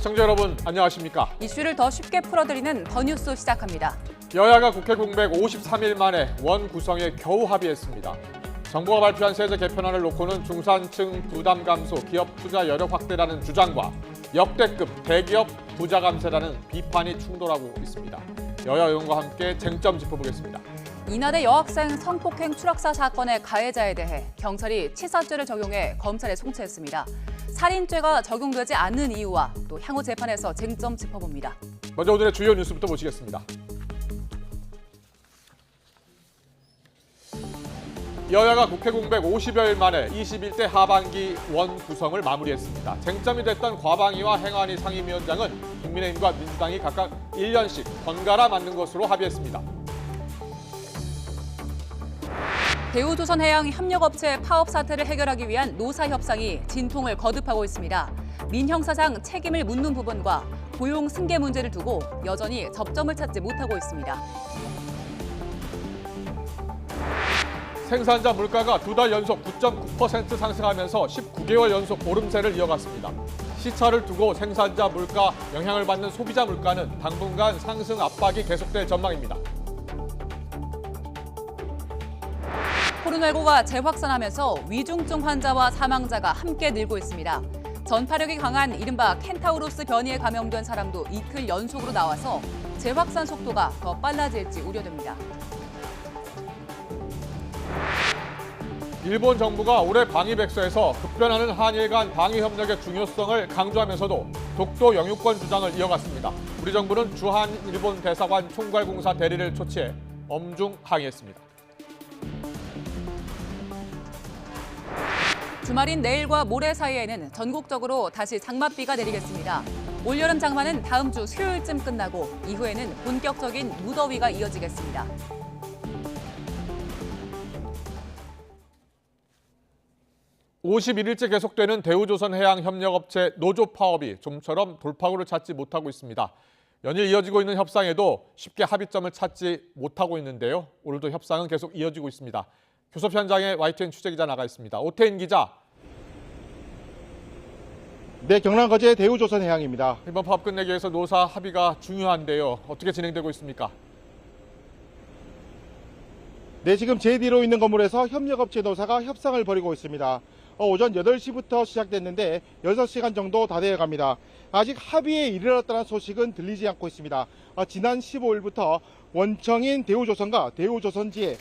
시청자 여러분 안녕하십니까? 이슈를 더 쉽게 풀어드리는 더 뉴스 시작합니다. 여야가 국회 공백 53일 만에 원 구성에 겨우 합의했습니다. 정부가 발표한 세제 개편안을 놓고는 중산층 부담 감소, 기업 투자 여력 확대라는 주장과 역대급 대기업 부자 감세라는 비판이 충돌하고 있습니다. 여야 의원과 함께 쟁점 짚어보겠습니다. 이날의 여학생 성폭행 추락사 사건의 가해자에 대해 경찰이 치사죄를 적용해 검찰에 송치했습니다. 살인죄가 적용되지 않는 이유와 또 향후 재판에서 쟁점 짚어봅니다. 먼저 오늘의 주요 뉴스부터 보시겠습니다. 여야가 국회 공백 50여일 만에 21대 하반기 원 구성을 마무리했습니다. 쟁점이 됐던 과방위와 행안위 상임위원장은 국민의힘과 민주당이 각각 1년씩 번갈아 맡는 것으로 합의했습니다. 대우조선해양협력업체 파업 사태를 해결하기 위한 노사협상이 진통을 거듭하고 있습니다. 민형사상 책임을 묻는 부분과 고용 승계 문제를 두고 여전히 접점을 찾지 못하고 있습니다. 생산자 물가가 두 달 연속 9.9% 상승하면서 19개월 연속 오름세를 이어갔습니다. 시차를 두고 생산자 물가 영향을 받는 소비자 물가는 당분간 상승 압박이 계속될 전망입니다. 코로나19가 재확산하면서 위중증 환자와 사망자가 함께 늘고 있습니다. 전파력이 강한 이른바 켄타우로스 변이에 감염된 사람도 이틀 연속으로 나와서 재확산 속도가 더 빨라질지 우려됩니다. 일본 정부가 올해 방위백서에서 급변하는 한일 간 방위 협력의 중요성을 강조하면서도 독도 영유권 주장을 이어갔습니다. 우리 정부는 주한 일본 대사관 총괄공사 대리를 초치해 엄중 항의했습니다. 주말인 내일과 모레 사이에는 전국적으로 다시 장맛비가 내리겠습니다. 올여름 장마는 다음 주 수요일쯤 끝나고 이후에는 본격적인 무더위가 이어지겠습니다. (51일째) 계속되는 대우조선해양협력업체 노조 파업이 좀처럼 돌파구를 찾지 못하고 있습니다. 연일 이어지고 있는 협상에도 쉽게 합의점을 찾지 못하고 있는데요. 오늘도 협상은 계속 이어지고 있습니다. 교섭 현장에 YTN 취재기자 나가 있습니다. 오태인 기자. 네, 경남 거제 대우조선해양입니다. 이번 파업 끝내기 위해서 노사 합의가 중요한데요. 어떻게 진행되고 있습니까? 네, 지금 제 뒤로 있는 건물에서 협력업체 노사가 협상을 벌이고 있습니다. 오전 8시부터 시작됐는데 6시간 정도 다 되어갑니다. 아직 합의에 이르렀다는 소식은 들리지 않고 있습니다. 지난 15일부터 원청인 대우조선과 대우조선지회,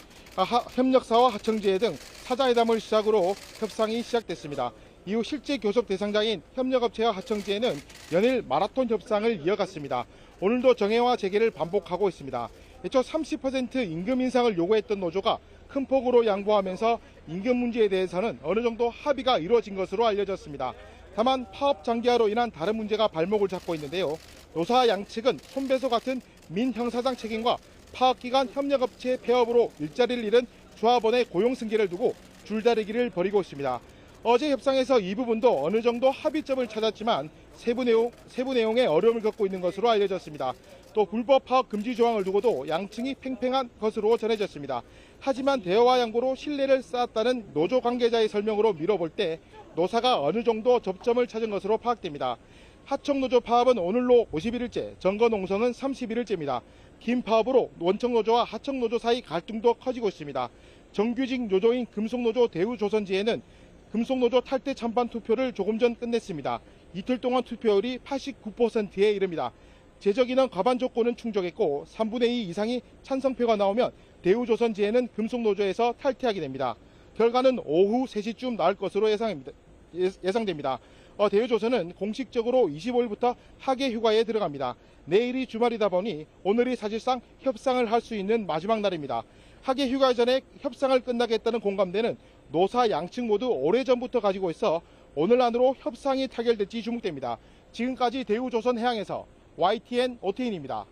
협력사와 하청지회 등 사자회담을 시작으로 협상이 시작됐습니다. 이후 실제 교섭 대상자인 협력업체와 하청지회는 연일 마라톤 협상을 이어갔습니다. 오늘도 정회와 재개를 반복하고 있습니다. 애초 30% 임금 인상을 요구했던 노조가 큰 폭으로 양보하면서 임금 문제에 대해서는 어느 정도 합의가 이루어진 것으로 알려졌습니다. 다만 파업 장기화로 인한 다른 문제가 발목을 잡고 있는데요. 노사 양측은 손배소 같은 민형사상 책임과 파업기간 협력업체 폐업으로 일자리를 잃은 조합원의 고용 승계를 두고 줄다리기를 벌이고 있습니다. 어제 협상에서 이 부분도 어느 정도 합의점을 찾았지만 세부 내용에 어려움을 겪고 있는 것으로 알려졌습니다. 또 불법 파업 금지 조항을 두고도 양측이 팽팽한 것으로 전해졌습니다. 하지만 대화와 양보로 신뢰를 쌓았다는 노조 관계자의 설명으로 미뤄볼 때 노사가 어느 정도 접점을 찾은 것으로 파악됩니다. 하청노조 파업은 오늘로 51일째, 정거농성은 31일째입니다. 긴 파업으로 원청노조와 하청노조 사이 갈등도 커지고 있습니다. 정규직 노조인 금속노조 대우조선지회는 금속노조 탈퇴 찬반 투표를 조금 전 끝냈습니다. 이틀 동안 투표율이 89%에 이릅니다. 제적 인원 과반 조건은 충족했고 3분의 2 이상이 찬성표가 나오면 대우조선지회는 금속노조에서 탈퇴하게 됩니다. 결과는 오후 3시쯤 나올 것으로 예상됩니다. 대우조선은 공식적으로 25일부터 하계 휴가에 들어갑니다. 내일이 주말이다 보니 오늘이 사실상 협상을 할 수 있는 마지막 날입니다. 하계 휴가 전에 협상을 끝나겠다는 공감대는 노사 양측 모두 오래전부터 가지고 있어 오늘 안으로 협상이 타결될지 주목됩니다. 지금까지 대우조선해양에서 YTN 오태인입니다.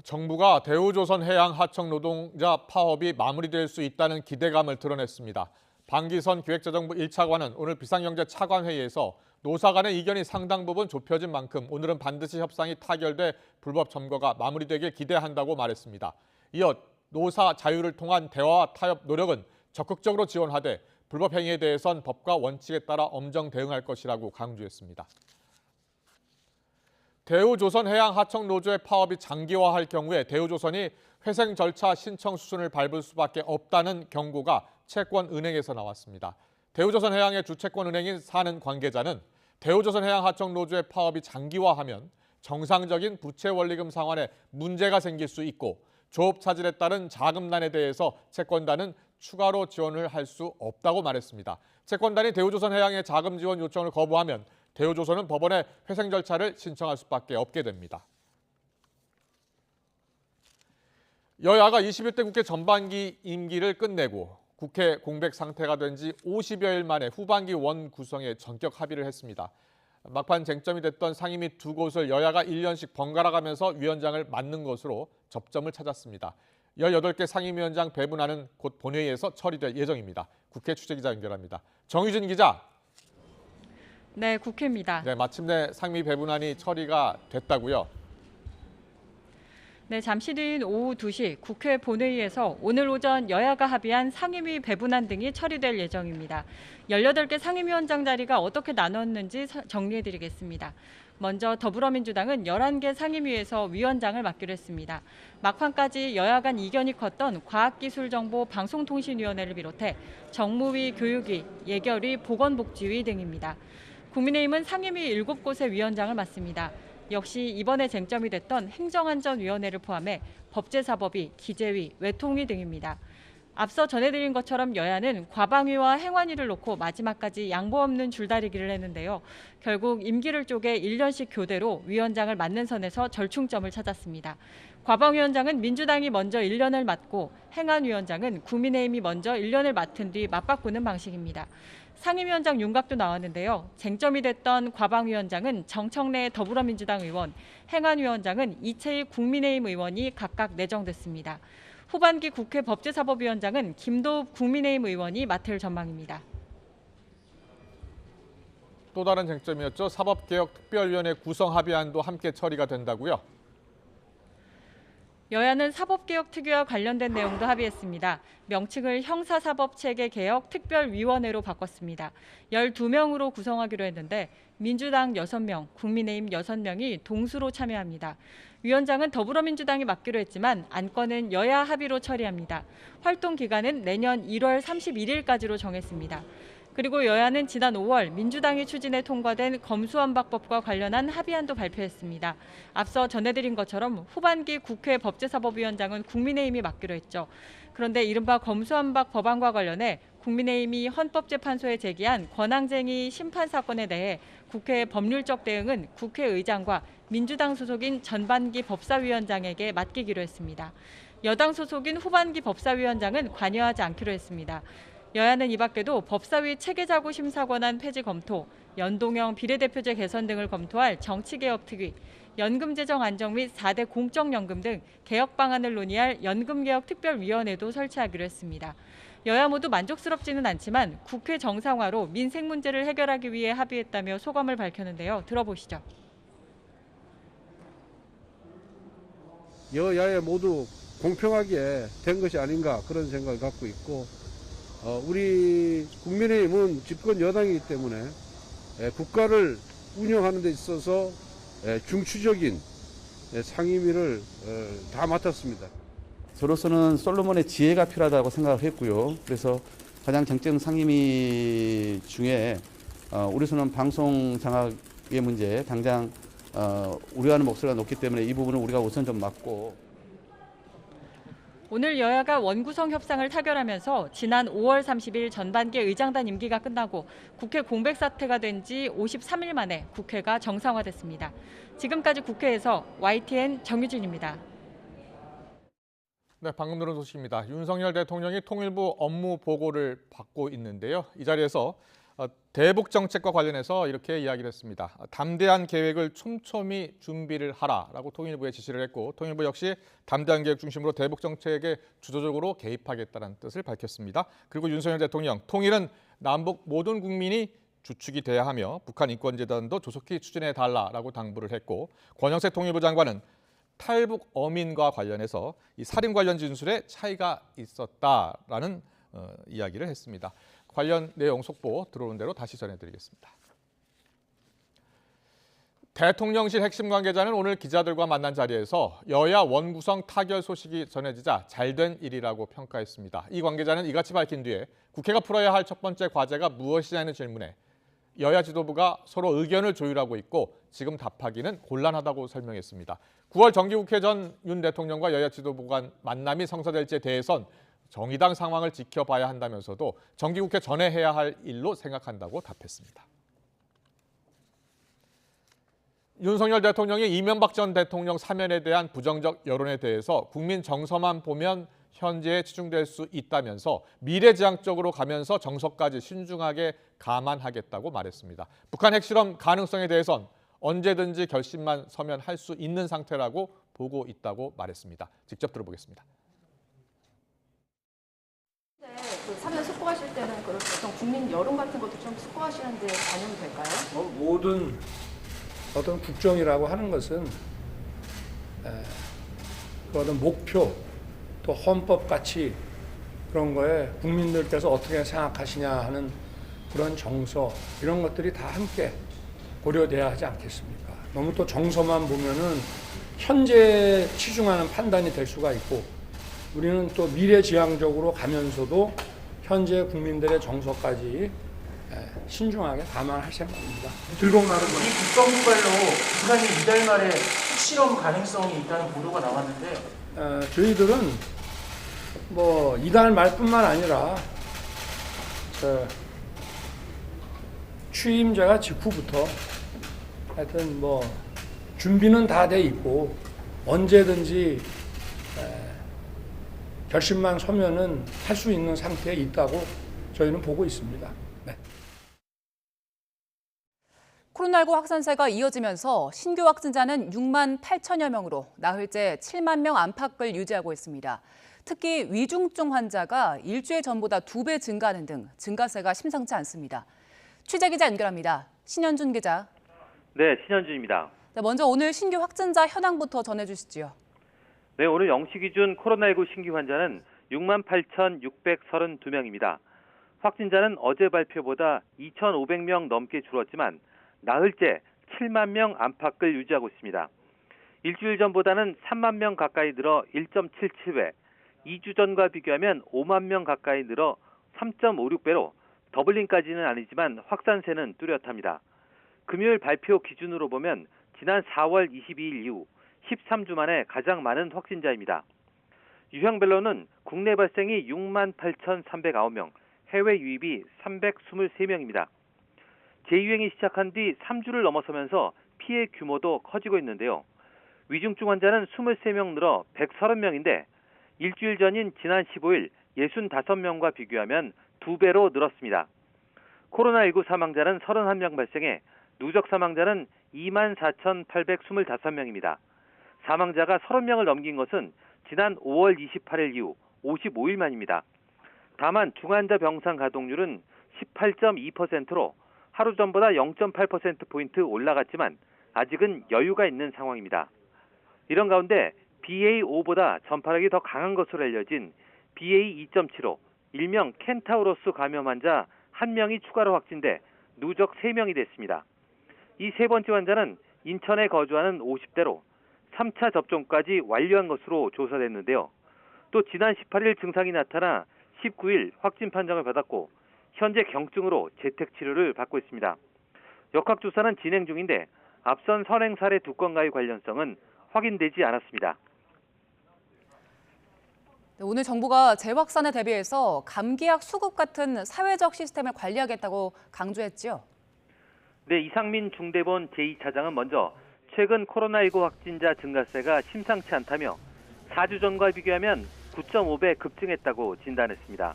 정부가 대우조선해양 하청 노동자 파업이 마무리될 수 있다는 기대감을 드러냈습니다. 방기선 기획재정부 1차관은 오늘 비상경제 차관회의에서 노사 간의 이견이 상당 부분 좁혀진 만큼 오늘은 반드시 협상이 타결돼 불법 점거가 마무리되길 기대한다고 말했습니다. 이어 노사 자유를 통한 대화와 타협 노력은 적극적으로 지원하되 불법 행위에 대해선 법과 원칙에 따라 엄정 대응할 것이라고 강조했습니다. 대우조선해양하청노조의 파업이 장기화할 경우에 대우조선이 회생 절차 신청 수순을 밟을 수밖에 없다는 경고가 채권은행에서 나왔습니다. 대우조선해양의 주채권은행인 사는 관계자는 대우조선해양하청노조의 파업이 장기화하면 정상적인 부채원리금 상환에 문제가 생길 수 있고 조업 차질에 따른 자금난에 대해서 채권단은 추가로 지원을 할 수 없다고 말했습니다. 채권단이 대우조선해양의 자금 지원 요청을 거부하면 대우조선은 법원에 회생 절차를 신청할 수밖에 없게 됩니다. 여야가 21대 국회 전반기 임기를 끝내고 국회 공백 상태가 된 지 50여일 만에 후반기 원 구성에 전격 합의를 했습니다. 막판 쟁점이 됐던 상임위 두 곳을 여야가 1년씩 번갈아 가면서 위원장을 맡는 것으로 접점을 찾았습니다. 18개 상임위원장 배분안은 곧 본회의에서 처리될 예정입니다. 국회 취재기자 연결합니다. 정유진 기자. 네, 국회입니다. 네, 마침내 상임위 배분안이 처리가 됐다고요? 네, 잠시 뒤인 오후 2시 국회 본회의에서 오늘 오전 여야가 합의한 상임위 배분안 등이 처리될 예정입니다. 18개 상임위원장 자리가 어떻게 나눴는지 정리해드리겠습니다. 먼저 더불어민주당은 11개 상임위에서 위원장을 맡기로 했습니다. 막판까지 여야 간 이견이 컸던 과학기술정보방송통신위원회를 비롯해 정무위, 교육위, 예결위, 보건복지위 등입니다. 국민의힘은 상임위 7곳의 위원장을 맡습니다. 역시 이번에 쟁점이 됐던 행정안전위원회를 포함해 법제사법위, 기재위, 외통위 등입니다. 앞서 전해드린 것처럼 여야는 과방위와 행안위를 놓고 마지막까지 양보 없는 줄다리기를 했는데요. 결국 임기를 쪼개 1년씩 교대로 위원장을 맡는 선에서 절충점을 찾았습니다. 과방위원장은 민주당이 먼저 1년을 맡고 행안위원장은 국민의힘이 먼저 1년을 맡은 뒤 맞바꾸는 방식입니다. 상임위원장 윤곽도 나왔는데요. 쟁점이 됐던 과방위원장은 정청래 더불어민주당 의원, 행안위원장은 이채희 국민의힘 의원이 각각 내정됐습니다. 후반기 국회 법제사법위원장은 김도읍 국민의힘 의원이 맡을 전망입니다. 또 다른 쟁점이었죠. 사법개혁특별위원회 구성 합의안도 함께 처리가 된다고요? 여야는 사법개혁특위와 관련된 내용도 합의했습니다. 명칭을 형사사법체계개혁특별위원회로 바꿨습니다. 12명으로 구성하기로 했는데 민주당 6명, 국민의힘 6명이 동수로 참여합니다. 위원장은 더불어민주당이 맡기로 했지만 안건은 여야 합의로 처리합니다. 활동 기간은 내년 1월 31일까지로 정했습니다. 그리고 여야는 지난 5월 민주당이 추진해 통과된 검수완박법과 관련한 합의안도 발표했습니다. 앞서 전해드린 것처럼 후반기 국회 법제사법위원장은 국민의힘이 맡기로 했죠. 그런데 이른바 검수완박 법안과 관련해 국민의힘이 헌법재판소에 제기한 권한쟁의 심판 사건에 대해 국회 법률적 대응은 국회의장과 민주당 소속인 전반기 법사위원장에게 맡기기로 했습니다. 여당 소속인 후반기 법사위원장은 관여하지 않기로 했습니다. 여야는 이 밖에도 법사위 체계자구 심사 권한 폐지 검토, 연동형 비례대표제 개선 등을 검토할 정치개혁특위, 연금재정 안정 및 4대 공적연금 등 개혁 방안을 논의할 연금개혁특별위원회도 설치하기로 했습니다. 여야 모두 만족스럽지는 않지만 국회 정상화로 민생 문제를 해결하기 위해 합의했다며 소감을 밝혔는데요. 들어보시죠. 여야에 모두 공평하게 된 것이 아닌가 그런 생각을 갖고 있고 우리 국민의힘은 집권 여당이기 때문에 국가를 운영하는 데 있어서 중추적인 상임위를 다 맡았습니다. 저로서는 솔로몬의 지혜가 필요하다고 생각을 했고요. 그래서 가장 쟁점 상임위 중에 우리서는 방송 장악의 문제 당장 우려하는 목소리가 높기 때문에 이 부분은 우리가 우선 좀 맡고. 오늘 여야가 원구성 협상을 타결하면서 지난 5월 30일 전반기 의장단 임기가 끝나고 국회 공백 사태가 된 지 53일 만에 국회가 정상화됐습니다. 지금까지 국회에서 YTN 정유진입니다. 네, 방금 들은 소식입니다. 윤석열 대통령이 통일부 업무 보고를 받고 있는데요. 이 자리에서 대북 정책과 관련해서 이렇게 이야기를 했습니다. 담대한 계획을 촘촘히 준비를 하라라고 통일부에 지시를 했고 통일부 역시 담대한 계획 중심으로 대북 정책에 주도적으로 개입하겠다는 뜻을 밝혔습니다. 그리고 윤석열 대통령, 통일은 남북 모든 국민이 주축이 돼야 하며 북한 인권재단도 조속히 추진해 달라라고 당부를 했고 권영세 통일부 장관은 탈북 어민과 관련해서 이 살인 관련 진술에 차이가 있었다라는 이야기를 했습니다. 관련 내용 속보 들어오는 대로 다시 전해드리겠습니다. 대통령실 핵심 관계자는 오늘 기자들과 만난 자리에서 여야 원구성 타결 소식이 전해지자 잘된 일이라고 평가했습니다. 이 관계자는 이같이 밝힌 뒤에 국회가 풀어야 할 첫 번째 과제가 무엇이냐는 질문에 여야 지도부가 서로 의견을 조율하고 있고 지금 답하기는 곤란하다고 설명했습니다. 9월 정기국회 전 윤 대통령과 여야 지도부 간 만남이 성사될지에 대해선 정의당 상황을 지켜봐야 한다면서도 정기국회 전에 해야 할 일로 생각한다고 답했습니다. 윤석열 대통령이 이명박 전 대통령 사면에 대한 부정적 여론에 대해서 국민 정서만 보면 현재에 치중될 수 있다면서 미래지향적으로 가면서 정서까지 신중하게 감안하겠다고 말했습니다. 북한 핵실험 가능성에 대해선 언제든지 결심만 서면 할 수 있는 상태라고 보고 있다고 말했습니다. 직접 들어보겠습니다. 그 사면 숙고하실 때는 그런 어떤 국민 여론 같은 것도 좀 숙고하시는데 반영이 될까요? 모든 어떤 국정이라고 하는 것은 그 어떤 목표 또 헌법 가치 그런 거에 국민들께서 어떻게 생각하시냐 하는 그런 정서 이런 것들이 다 함께 고려돼야 하지 않겠습니까? 너무 또 정서만 보면은 현재 치중하는 판단이 될 수가 있고 우리는 또 미래지향적으로 가면서도 현재 국민들의 정서까지 신중하게 감안할 생각입니다. 들고 나는 이 국방부발로 북한이 이달 말에 핵실험 가능성이 있다는 보도가 나왔는데 저희들은 뭐 이달 말뿐만 아니라 취임제가 직후부터 하여튼 뭐 준비는 다 돼 있고 언제든지 결심만 서면은 할 수 있는 상태에 있다고 저희는 보고 있습니다. 네. 코로나19 확산세가 이어지면서 신규 확진자는 6만 8천여 명으로 나흘째 7만 명 안팎을 유지하고 있습니다. 특히 위중증 환자가 일주일 전보다 2배 증가하는 등 증가세가 심상치 않습니다. 취재기자 연결합니다. 신현준 기자. 네, 신현준입니다. 먼저 오늘 신규 확진자 현황부터 전해주시죠. 네, 오늘 0시 기준 코로나19 신규 환자는 6만 8,632명입니다. 확진자는 어제 발표보다 2,500명 넘게 줄었지만 나흘째 7만 명 안팎을 유지하고 있습니다. 일주일 전보다는 3만 명 가까이 늘어 1.77배, 2주 전과 비교하면 5만 명 가까이 늘어 3.56배로 더블링까지는 아니지만 확산세는 뚜렷합니다. 금요일 발표 기준으로 보면 지난 4월 22일 이후 13주 만에 가장 많은 확진자입니다. 유형별로는 국내 발생이 6만 8,309명, 해외 유입이 323명입니다. 재유행이 시작한 뒤 3주를 넘어서면서 피해 규모도 커지고 있는데요. 위중증 환자는 23명 늘어 130명인데 일주일 전인 지난 15일 65명과 비교하면 2배로 늘었습니다. 코로나19 사망자는 31명 발생해 누적 사망자는 24,825명입니다. 사망자가 30명을 넘긴 것은 지난 5월 28일 이후 55일 만입니다. 다만 중환자 병상 가동률은 18.2%로 하루 전보다 0.8%포인트 올라갔지만 아직은 여유가 있는 상황입니다. 이런 가운데 BA.5보다 전파력이 더 강한 것으로 알려진 BA.2.75, 일명 켄타우로스 감염 환자 1명이 추가로 확진돼 누적 3명이 됐습니다. 이 세 번째 환자는 인천에 거주하는 50대로 3차 접종까지 완료한 것으로 조사됐는데요. 또 지난 18일 증상이 나타나 19일 확진 판정을 받았고 현재 경증으로 재택치료를 받고 있습니다. 역학조사는 진행 중인데 앞선 선행 사례 2건과의 관련성은 확인되지 않았습니다. 오늘 정부가 재확산에 대비해서 감기약 수급 같은 사회적 시스템을 관리하겠다고 강조했죠. 네, 이상민 중대본 제2차장은 먼저 최근 코로나19 확진자 증가세가 심상치 않다며 4주 전과 비교하면 9.5배 급증했다고 진단했습니다.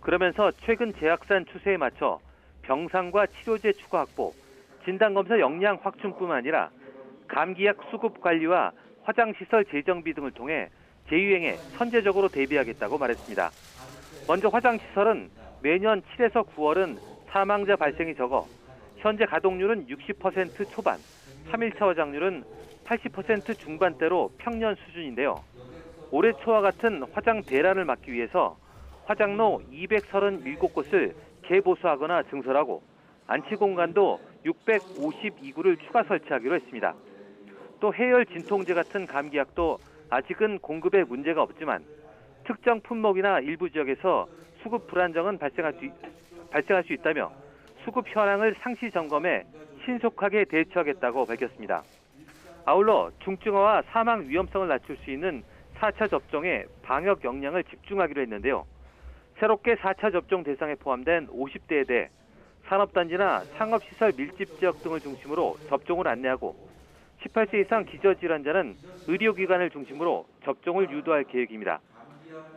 그러면서 최근 재확산 추세에 맞춰 병상과 치료제 추가 확보, 진단검사 역량 확충뿐만 아니라 감기약 수급 관리와 화장시설 재정비 등을 통해 재유행에 선제적으로 대비하겠다고 말했습니다. 먼저 화장시설은 매년 7에서 9월은 사망자 발생이 적어 현재 가동률은 60% 초반, 3일차 화장률은 80% 중반대로 평년 수준인데요. 올해 초와 같은 화장 대란을 막기 위해서 화장로 237곳을 재보수하거나 증설하고 안치 공간도 652구를 추가 설치하기로 했습니다. 또 해열 진통제 같은 감기약도 아직은 공급에 문제가 없지만 특정 품목이나 일부 지역에서 수급 불안정은 발생할 수 있다며 수급 현황을 상시 점검해 신속하게 대처하겠다고 밝혔습니다. 아울러 중증화와 사망 위험성을 낮출 수 있는 4차 접종에 방역 역량을 집중하기로 했는데요. 새롭게 4차 접종 대상에 포함된 50대에 대해 산업단지나 상업시설 밀집 지역 등을 중심으로 접종을 안내하고 18세 이상 기저질환자는 의료기관을 중심으로 접종을 유도할 계획입니다.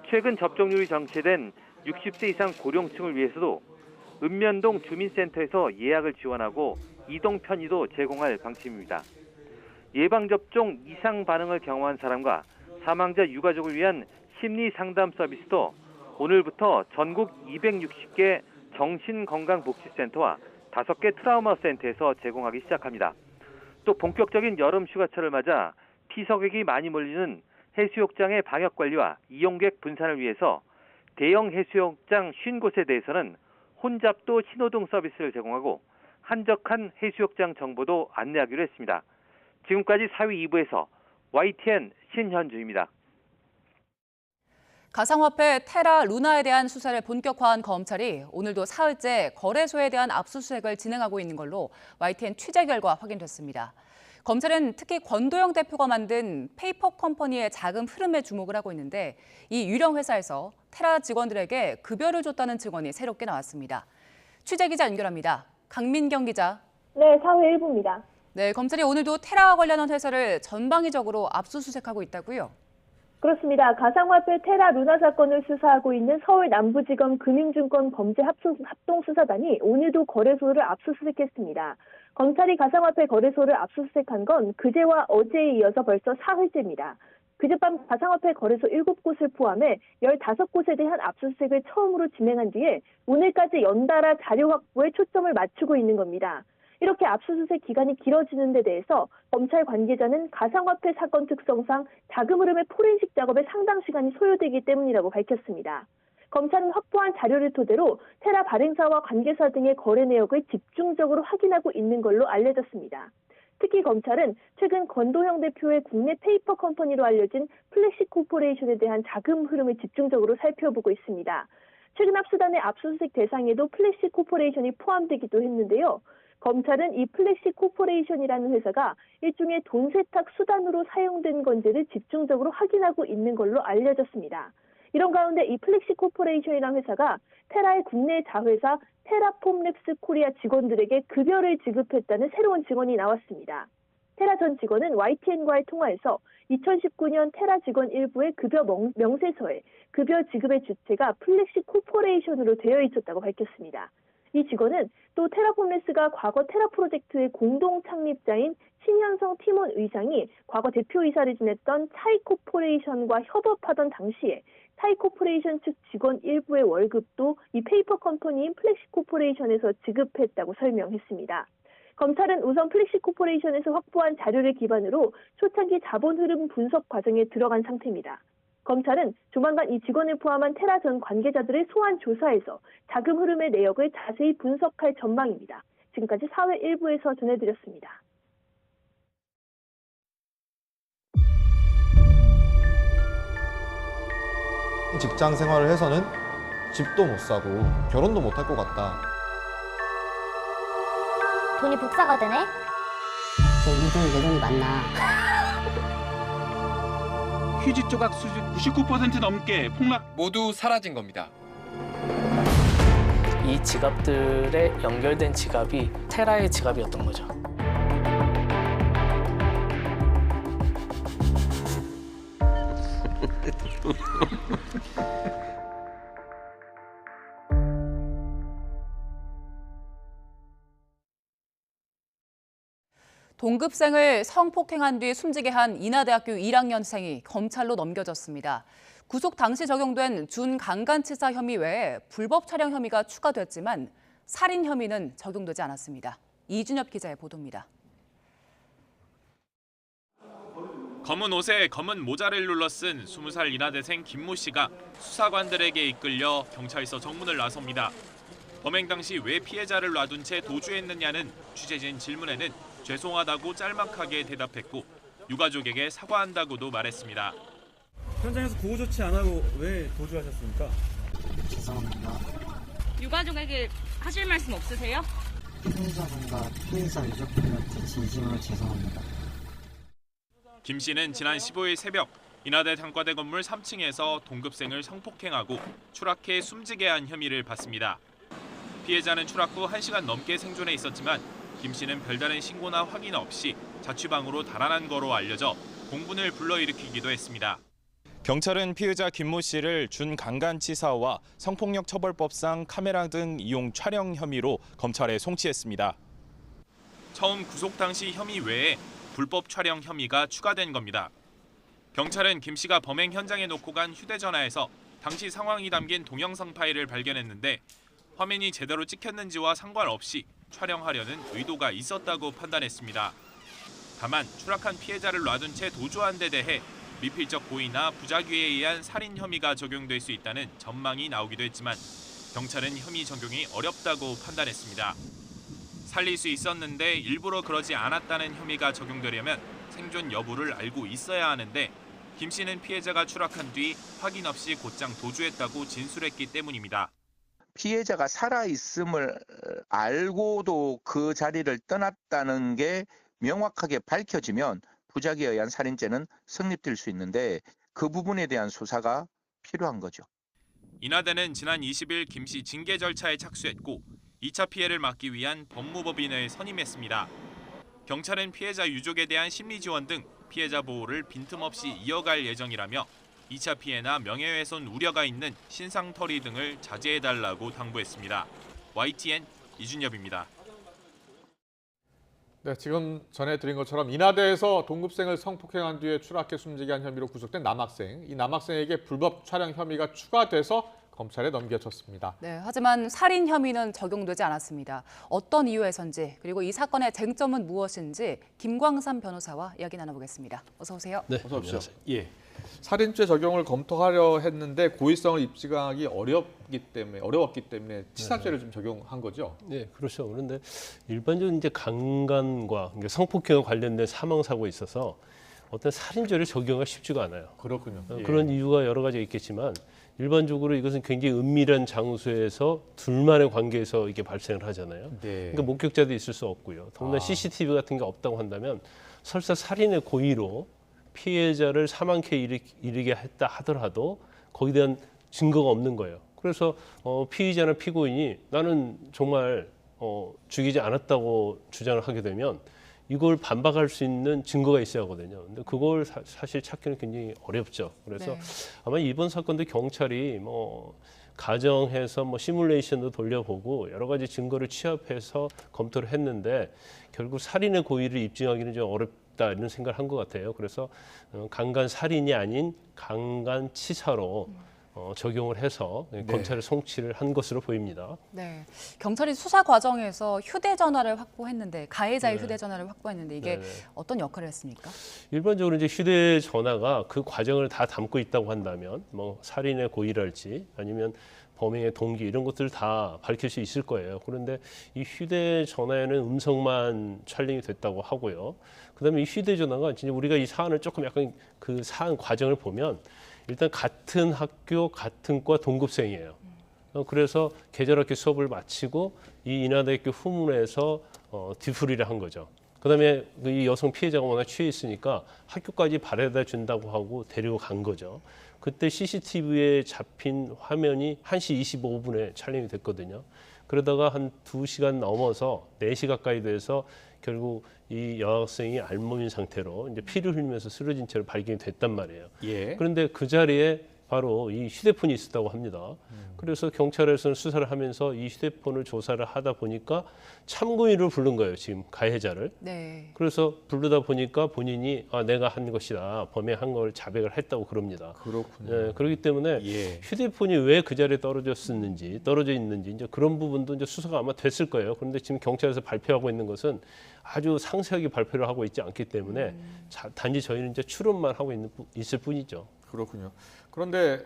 최근 접종률이 정체된 60세 이상 고령층을 위해서도 읍면동 주민센터에서 예약을 지원하고 이동 편의도 제공할 방침입니다. 예방접종 이상 반응을 경험한 사람과 사망자 유가족을 위한 심리상담 서비스도 오늘부터 전국 260개 정신건강복지센터와 5개 트라우마 센터에서 제공하기 시작합니다. 또 본격적인 여름 휴가철을 맞아 피서객이 많이 몰리는 해수욕장의 방역관리와 이용객 분산을 위해서 대형 해수욕장 50곳에 대해서는 혼잡도 신호등 서비스를 제공하고 한적한 해수욕장 정보도 안내하기로 했습니다. 지금까지 사위 2부에서 YTN 신현주입니다. 가상화폐 테라 루나에 대한 수사를 본격화한 검찰이 오늘도 사흘째 거래소에 대한 압수수색을 진행하고 있는 걸로 YTN 취재 결과 확인됐습니다. 검찰은 특히 권도영 대표가 만든 페이퍼 컴퍼니의 자금 흐름에 주목을 하고 있는데 이 유령 회사에서 테라 직원들에게 급여를 줬다는 증언이 새롭게 나왔습니다. 취재 기자 연결합니다. 강민경 기자. 네, 사회 1부입니다. 네, 검찰이 오늘도 테라와 관련한 회사를 전방위적으로 압수수색하고 있다고요? 그렇습니다. 가상화폐 테라 루나 사건을 수사하고 있는 서울 남부지검 금융증권 범죄 합동수사단이 오늘도 거래소를 압수수색했습니다. 검찰이 가상화폐 거래소를 압수수색한 건 그제와 어제에 이어서 벌써 사흘째입니다. 그젯밤 가상화폐 거래소 7곳을 포함해 15곳에 대한 압수수색을 처음으로 진행한 뒤에 오늘까지 연달아 자료 확보에 초점을 맞추고 있는 겁니다. 이렇게 압수수색 기간이 길어지는 데 대해서 검찰 관계자는 가상화폐 사건 특성상 자금 흐름의 포렌식 작업에 상당 시간이 소요되기 때문이라고 밝혔습니다. 검찰은 확보한 자료를 토대로 테라 발행사와 관계사 등의 거래 내역을 집중적으로 확인하고 있는 걸로 알려졌습니다. 특히 검찰은 최근 권도영 대표의 국내 페이퍼 컴퍼니로 알려진 플래시 코퍼레이션에 대한 자금 흐름을 집중적으로 살펴보고 있습니다. 최근 합수단의 압수수색 대상에도 플래시 코퍼레이션이 포함되기도 했는데요. 검찰은 이 플래시 코퍼레이션이라는 회사가 일종의 돈 세탁 수단으로 사용된 건지를 집중적으로 확인하고 있는 걸로 알려졌습니다. 이런 가운데 이 플래시 코퍼레이션이라는 회사가 테라의 국내 자회사 테라폼랩스 코리아 직원들에게 급여를 지급했다는 새로운 증언이 나왔습니다. 테라 전 직원은 YTN과의 통화에서 2019년 테라 직원 일부의 급여 명세서에 급여 지급의 주체가 플래시 코퍼레이션으로 되어 있었다고 밝혔습니다. 이 직원은 또 테라폼랩스가 과거 테라 프로젝트의 공동 창립자인 신현성 팀원 의장이 과거 대표이사를 지냈던 차이코퍼레이션과 협업하던 당시에 차이코퍼레이션 측 직원 일부의 월급도 이 페이퍼 컴퍼니인 플래시코퍼레이션에서 지급했다고 설명했습니다. 검찰은 우선 플래시코퍼레이션에서 확보한 자료를 기반으로 초창기 자본 흐름 분석 과정에 들어간 상태입니다. 검찰은 조만간 이 직원을 포함한 테라 전 관계자들의 소환 조사에서 자금 흐름의 내역을 자세히 분석할 전망입니다. 지금까지 사회 1부에서 전해드렸습니다. 직장 생활을 해서는 집도 못 사고 결혼도 못 할 것 같다. 돈이 복사가 되네? 이 돈이 내 돈이 맞나? 휴지 조각 수준 99% 넘게 폭락. 모두 사라진 겁니다. 이 지갑들에 연결된 지갑이 테라의 지갑이었던 거죠. 동급생을 성폭행한 뒤 숨지게 한 인하대학교 1학년생이 검찰로 넘겨졌습니다. 구속 당시 적용된 준강간치사 혐의 외에 불법 촬영 혐의가 추가됐지만 살인 혐의는 적용되지 않았습니다. 이준엽 기자의 보도입니다. 검은 옷에 검은 모자를 눌러쓴 20살 인하대생 김모 씨가 수사관들에게 이끌려 경찰서 정문을 나섭니다. 범행 당시 왜 피해자를 놔둔 채 도주했느냐는 취재진 질문에는 죄송하다고 짤막하게 대답했고 유가족에게 사과한다고도 말했습니다. 현장에서 구호 조치 안 하고 왜 도주하셨습니까? 죄송합니다. 유가족에게 하실 말씀 없으세요? 피해자분과 피해자 유족분한테 진심으로 죄송합니다. 김 씨는 지난 15일 새벽 인하대 단과대 건물 3층에서 동급생을 성폭행하고 추락해 숨지게 한 혐의를 받습니다. 피해자는 추락 후 1시간 넘게 생존해 있었지만 김 씨는 별다른 신고나 확인 없이 자취방으로 달아난 거로 알려져 공분을 불러일으키기도 했습니다. 경찰은 피해자 김모 씨를 준강간치사와 성폭력 처벌법상 카메라 등 이용 촬영 혐의로 검찰에 송치했습니다. 처음 구속 당시 혐의 외에 불법 촬영 혐의가 추가된 겁니다. 경찰은 김 씨가 범행 현장에 놓고 간 휴대전화에서 당시 상황이 담긴 동영상 파일을 발견했는데 화면이 제대로 찍혔는지와 상관없이 촬영하려는 의도가 있었다고 판단했습니다. 다만 추락한 피해자를 놔둔 채 도주한 데 대해 미필적 고의나 부작위에 의한 살인 혐의가 적용될 수 있다는 전망이 나오기도 했지만 경찰은 혐의 적용이 어렵다고 판단했습니다. 살릴 수 있었는데 일부러 그러지 않았다는 혐의가 적용되려면 생존 여부를 알고 있어야 하는데 김 씨는 피해자가 추락한 뒤 확인 없이 곧장 도주했다고 진술했기 때문입니다. 피해자가 살아있음을 알고도 그 자리를 떠났다는 게 명확하게 밝혀지면 부작위에 의한 살인죄는 성립될 수 있는데 그 부분에 대한 수사가 필요한 거죠. 인하대는 지난 20일 김 씨 징계 절차에 착수했고 2차 피해를 막기 위한 법무법인을 선임했습니다. 경찰은 피해자 유족에 대한 심리 지원 등 피해자 보호를 빈틈없이 이어갈 예정이라며 2차 피해나 명예훼손 우려가 있는 신상털이 등을 자제해달라고 당부했습니다. YTN 이준엽입니다. 네, 지금 전해드린 것처럼 인하대에서 동급생을 성폭행한 뒤에 추락해 숨지게 한 혐의로 구속된 남학생. 이 남학생에게 불법 촬영 혐의가 추가돼서 검찰에 넘겨졌습니다. 네, 하지만 살인 혐의는 적용되지 않았습니다. 어떤 이유에서인지 그리고 이 사건의 쟁점은 무엇인지 김광삼 변호사와 이야기 나눠보겠습니다. 어서 오세요. 네, 어서 오십시오. 예, 살인죄 적용을 검토하려 했는데 고의성을 입증하기 어려웠기 때문에 치사죄를 좀 적용한 거죠. 네, 그렇죠. 그런데 일반적으로 이제 강간과 성폭행과 관련된 사망 사고에 있어서 어떤 살인죄를 적용하기가 쉽지가 않아요. 그렇군요. 예. 그런 이유가 여러 가지가 있겠지만 일반적으로 이것은 굉장히 은밀한 장소에서 둘만의 관계에서 이게 발생을 하잖아요. 네. 그러니까 목격자도 있을 수 없고요. 더군다나 CCTV 같은 게 없다고 한다면 설사 살인의 고의로 피해자를 사망케 이르게 했다 하더라도 거기에 대한 증거가 없는 거예요. 그래서 피의자나 피고인이 나는 정말 죽이지 않았다고 주장을 하게 되면 이걸 반박할 수 있는 증거가 있어야 하거든요. 근데 그걸 사실 찾기는 굉장히 어렵죠. 그래서 네. 아마 이번 사건도 경찰이 가정해서 시뮬레이션도 돌려보고 여러 가지 증거를 취합해서 검토를 했는데 결국 살인의 고의를 입증하기는 좀 어렵다 이런 생각을 한 것 같아요. 그래서 강간 살인이 아닌 강간 치사로 적용을 해서 검찰에 송치를 한 것으로 보입니다. 네, 경찰이 수사 과정에서 휴대전화를 확보했는데 가해자의 휴대전화를 확보했는데 이게 어떤 역할을 했습니까? 일반적으로 이제 휴대전화가 그 과정을 다 담고 있다고 한다면 살인의 고의랄지 아니면 범행의 동기 이런 것들을 다 밝힐 수 있을 거예요. 그런데 이 휴대전화에는 음성만 촬영이 됐다고 하고요. 그다음에 이 휴대전화가 진짜 우리가 이 사안을 조금 약간 그 사안 과정을 보면 일단 같은 학교 같은 과 동급생이에요. 그래서 계절학교 수업을 마치고 이 인하대학교 후문에서 뒤풀이를 한 거죠. 그다음에 이 여성 피해자가 워낙 취해 있으니까 학교까지 바래다 준다고 하고 데리고 간 거죠. 그때 CCTV에 잡힌 화면이 1시 25분에 촬영이 됐거든요. 그러다가 한 2시간 넘어서 4시 가까이 돼서 결국 이 여학생이 알몸인 상태로 이제 피를 흘리면서 쓰러진 채로 발견이 됐단 말이에요. 예. 그런데 그 자리에 바로 이 휴대폰이 있었다고 합니다. 그래서 경찰에서는 수사를 하면서 이 휴대폰을 조사를 하다 보니까 참고인을 부른 거예요. 지금 가해자를. 네. 그래서 부르다 보니까 본인이 내가 한 것이다. 범행한 걸 자백을 했다고 그럽니다. 그렇군요. 네, 그렇기 때문에 휴대폰이 왜 그 자리에 떨어져 있는지 이제 그런 부분도 이제 수사가 아마 됐을 거예요. 그런데 지금 경찰에서 발표하고 있는 것은 아주 상세하게 발표를 하고 있지 않기 때문에 단지 저희는 이제 추론만 하고 있을 뿐이죠. 그렇군요. 그런데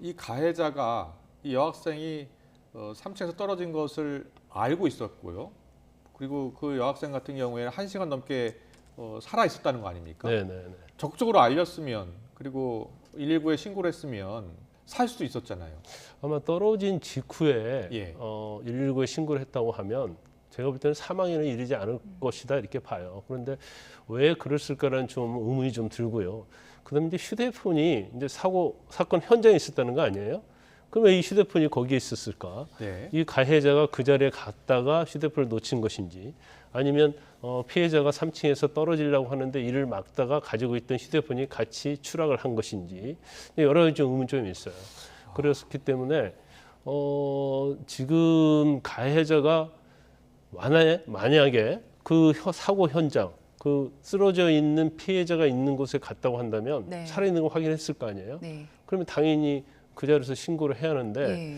이 가해자가 이 여학생이 3층에서 떨어진 것을 알고 있었고요. 그리고 그 여학생 같은 경우에는 1시간 넘게 살아 있었다는 거 아닙니까? 네네네. 적극적으로 알렸으면 그리고 119에 신고를 했으면 살 수도 있었잖아요. 아마 떨어진 직후에 119에 신고를 했다고 하면 제가 볼 때는 사망에는 이르지 않을 것이다 이렇게 봐요. 그런데 왜 그랬을까라는 좀 의문이 좀 들고요. 그다음에 이제 휴대폰이 이제 사건 현장에 있었다는 거 아니에요? 그럼 왜 이 휴대폰이 거기에 있었을까? 네. 이 가해자가 그 자리에 갔다가 휴대폰을 놓친 것인지 아니면 피해자가 3층에서 떨어지려고 하는데 이를 막다가 가지고 있던 휴대폰이 같이 추락을 한 것인지 여러 가지 좀 의문점이 있어요. 그렇기 때문에 지금 가해자가 만약에 그 사고 현장 그 쓰러져 있는 피해자가 있는 곳에 갔다고 한다면 살아있는 거 확인했을 거 아니에요? 네. 그러면 당연히 그 자리에서 신고를 해야 하는데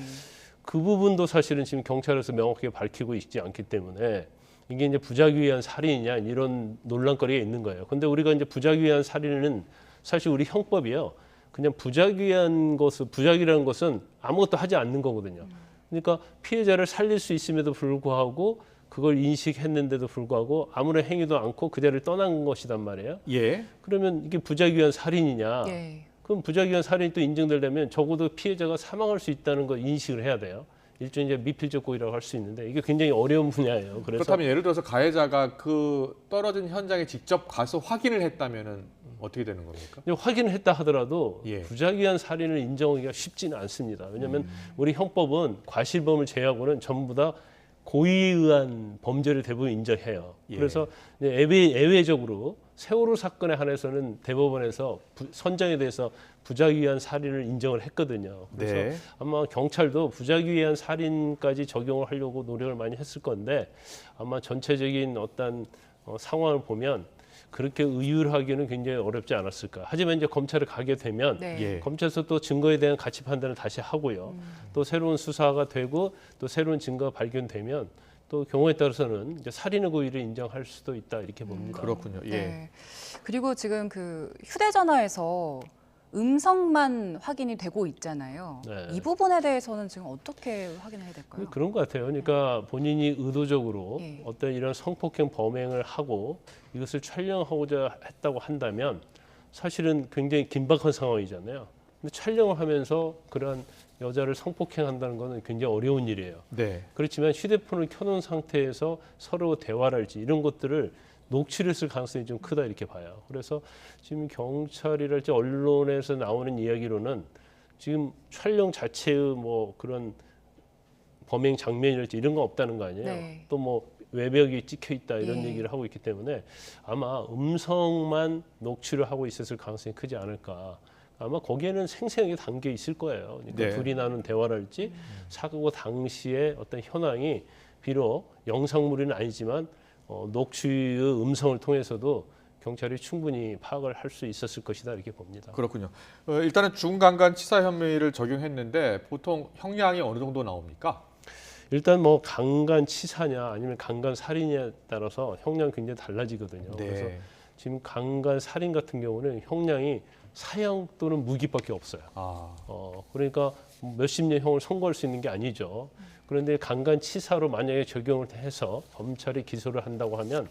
그 부분도 사실은 지금 경찰에서 명확하게 밝히고 있지 않기 때문에 이게 이제 부작위 위한 살인이냐 이런 논란거리가 있는 거예요. 근데 우리가 이제 부작위 위한 살인은 사실 우리 형법이요. 그냥 부작위라는 것은 아무것도 하지 않는 거거든요. 그러니까 피해자를 살릴 수 있음에도 불구하고 그걸 인식했는데도 불구하고 아무런 행위도 않고 그 자리를 떠난 것이단 말이에요. 그러면 이게 부작위 위한 살인이냐? 그럼 부작위 위한 살인이 또 인정되려면 적어도 피해자가 사망할 수 있다는 걸 인식을 해야 돼요. 일종의 이제 미필적 고의라고 할 수 있는데 이게 굉장히 어려운 분야예요. 그래서 그렇다면 예를 들어서 가해자가 그 떨어진 현장에 직접 가서 확인을 했다면은 어떻게 되는 겁니까? 확인을 했다 하더라도 부작위 위한 살인을 인정하기가 쉽지는 않습니다. 왜냐하면 우리 형법은 과실범을 제외하고는 전부 다 고의에 의한 범죄를 대부분 인정해요. 그래서 예외적으로 세월호 사건에 한해서는 대법원에서 선정에 대해서 부작위 위한 살인을 인정을 했거든요. 그래서 아마 경찰도 부작위 위한 살인까지 적용을 하려고 노력을 많이 했을 건데 아마 전체적인 어떤 상황을 보면 그렇게 의율하기는 굉장히 어렵지 않았을까. 하지만 이제 검찰에 가게 되면 검찰에서 또 증거에 대한 가치 판단을 다시 하고요. 또 새로운 수사가 되고 또 새로운 증거가 발견되면 또 경우에 따라서는 이제 살인의 고의를 인정할 수도 있다 이렇게 봅니다. 그렇군요. 네. 그리고 지금 그 휴대전화에서 음성만 확인이 되고 있잖아요. 이 부분에 대해서는 지금 어떻게 확인해야 될까요? 그런 것 같아요. 그러니까 본인이 의도적으로 어떤 이런 성폭행 범행을 하고 이것을 촬영하고자 했다고 한다면 사실은 굉장히 긴박한 상황이잖아요. 근데 촬영을 하면서 그런 여자를 성폭행한다는 것은 굉장히 어려운 일이에요. 그렇지만 휴대폰을 켜놓은 상태에서 서로 대화랄지 이런 것들을 녹취했을 가능성이 좀 크다 이렇게 봐요. 그래서 지금 경찰이랄지 언론에서 나오는 이야기로는 지금 촬영 자체의 뭐 그런 범행 장면이랄지 이런 건 없다는 거 아니에요. 또 뭐 외벽이 찍혀 있다 이런 얘기를 하고 있기 때문에 아마 음성만 녹취를 하고 있었을 가능성이 크지 않을까. 아마 거기에는 생생하게 담겨 있을 거예요. 그러니까 둘이 나눈 대화랄지 사고 당시의 어떤 현황이 비록 영상물은 아니지만 녹취의 음성을 통해서도 경찰이 충분히 파악을 할 수 있었을 것이다 이렇게 봅니다. 그렇군요. 일단은 중강간치사 혐의를 적용했는데 보통 형량이 어느 정도 나옵니까? 일단 뭐 강간치사냐 아니면 강간살인에 따라서 형량 굉장히 달라지거든요. 그래서 지금 강간살인 같은 경우는 형량이 사형 또는 무기밖에 없어요. 그러니까 몇십 년 형을 선고할 수 있는 게 아니죠. 그런데 강간치사로 만약에 적용을 해서 검찰이 기소를 한다고 하면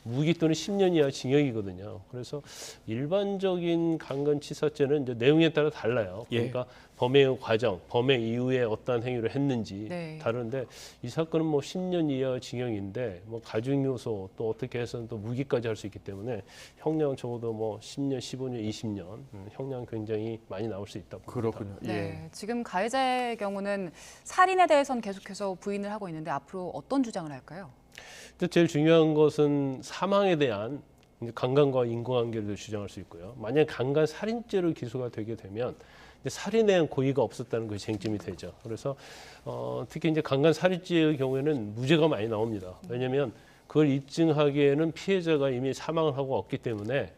무기 또는 10년 이하 징역이거든요. 그래서 일반적인 강간치사죄는 이제 내용에 따라 달라요. 그러니까 범행의 과정, 범행 이후에 어떠한 행위를 했는지 다른데 이 사건은 뭐 10년 이하 징역인데 뭐 가중 요소 또 어떻게 해서는 또 무기까지 할 수 있기 때문에 형량은 적어도 뭐 10년, 15년, 20년 형량 굉장히 많이 나올 수 있다고 봅니다. 그렇군요. 지금 가해자의 경우는 살인에 대해서는 계속해서 부인을 하고 있는데 앞으로 어떤 주장을 할까요? 제일 중요한 것은 사망에 대한 강간과 인과관계를 주장할 수 있고요. 만약 강간 살인죄로 기소가 되게 되면 이제 살인에 대한 고의가 없었다는 것이 쟁점이 되죠. 그래서 특히 이제 강간 살인죄의 경우에는 무죄가 많이 나옵니다. 왜냐하면 그걸 입증하기에는 피해자가 이미 사망을 하고 없기 때문에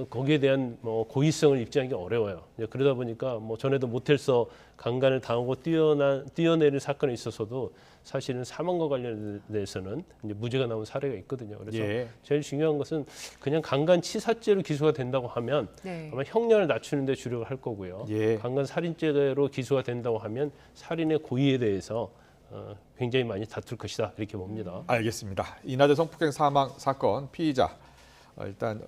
거기에 대한 고의성을 입증하기 어려워요. 그러다 보니까 전에도 모텔서 강간을 당하고 뛰어내린 사건에 있어서도 사실은 사망과 관련돼서는 이제 무죄가 나온 사례가 있거든요. 그래서 제일 중요한 것은 그냥 강간치사죄로 기소가 된다고 하면 아마 형량을 낮추는 데 주력을 할 거고요. 강간 살인죄로 기소가 된다고 하면 살인의 고의에 대해서 굉장히 많이 다툴 것이다 이렇게 봅니다. 알겠습니다. 이나대 성폭행 사망 사건 피의자 일단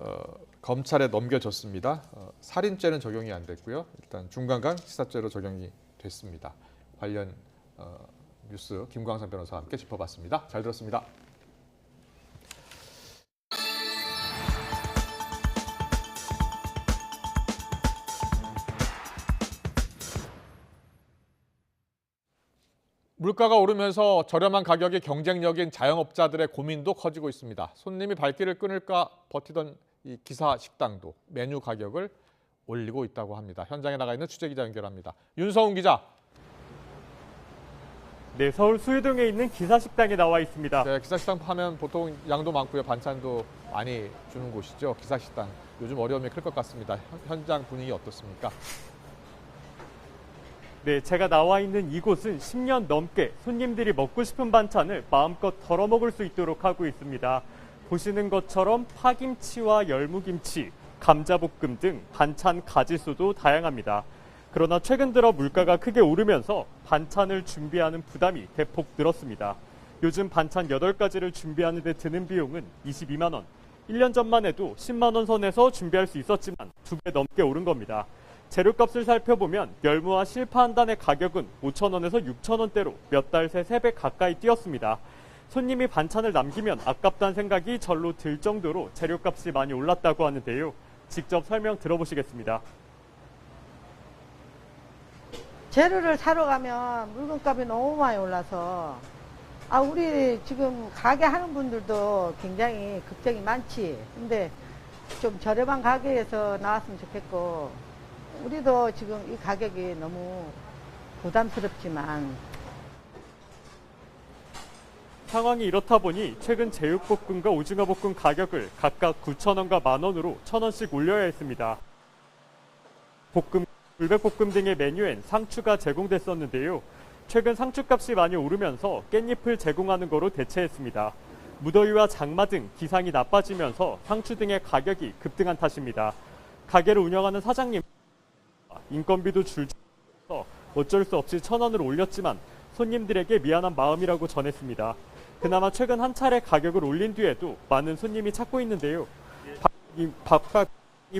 검찰에 넘겨졌습니다. 살인죄는 적용이 안 됐고요. 일단 중간간 치사죄로 적용이 됐습니다. 관련 뉴스 김광선 변호사와 함께 짚어봤습니다. 잘 들었습니다. 물가가 오르면서 저렴한 가격이 경쟁력인 자영업자들의 고민도 커지고 있습니다. 손님이 발길을 끊을까 버티던 이 기사 식당도 메뉴 가격을 올리고 있다고 합니다. 현장에 나가 있는 취재기자 연결합니다. 윤서훈 기자. 네, 서울 수유동에 있는 기사식당에 나와 있습니다. 네, 기사식당 하면 보통 양도 많고요. 반찬도 많이 주는 곳이죠. 기사식당. 요즘 어려움이 클 것 같습니다. 현장 분위기 어떻습니까? 네, 제가 나와 있는 이곳은 10년 넘게 손님들이 먹고 싶은 반찬을 마음껏 덜어먹을 수 있도록 하고 있습니다. 보시는 것처럼 파김치와 열무김치, 감자볶음 등 반찬 가짓수도 다양합니다. 그러나 최근 들어 물가가 크게 오르면서 반찬을 준비하는 부담이 대폭 늘었습니다. 요즘 반찬 8가지를 준비하는 데 드는 비용은 22만 원. 1년 전만 해도 10만 원 선에서 준비할 수 있었지만 2배 넘게 오른 겁니다. 재료값을 살펴보면 열무와 실파 한 단의 가격은 5천 원에서 6천 원대로 몇 달 새 3배 가까이 뛰었습니다. 손님이 반찬을 남기면 아깝다는 생각이 절로 들 정도로 재료값이 많이 올랐다고 하는데요. 직접 설명 들어보시겠습니다. 재료를 사러 가면 물건값이 너무 많이 올라서 우리 지금 가게 하는 분들도 굉장히 걱정이 많지. 근데 좀 저렴한 가격에서 나왔으면 좋겠고 우리도 지금 이 가격이 너무 부담스럽지만 상황이 이렇다 보니 최근 제육볶음과 오징어볶음 가격을 각각 9,000원과 10,000원으로 1,000원씩 올려야 했습니다. 볶음, 불백볶음 등의 메뉴엔 상추가 제공됐었는데요. 최근 상추값이 많이 오르면서 깻잎을 제공하는 거로 대체했습니다. 무더위와 장마 등 기상이 나빠지면서 상추 등의 가격이 급등한 탓입니다. 가게를 운영하는 사장님, 인건비도 줄어서 어쩔 수 없이 1,000원을 올렸지만 손님들에게 미안한 마음이라고 전했습니다. 그나마 최근 한 차례 가격을 올린 뒤에도 많은 손님이 찾고 있는데요. 밥값이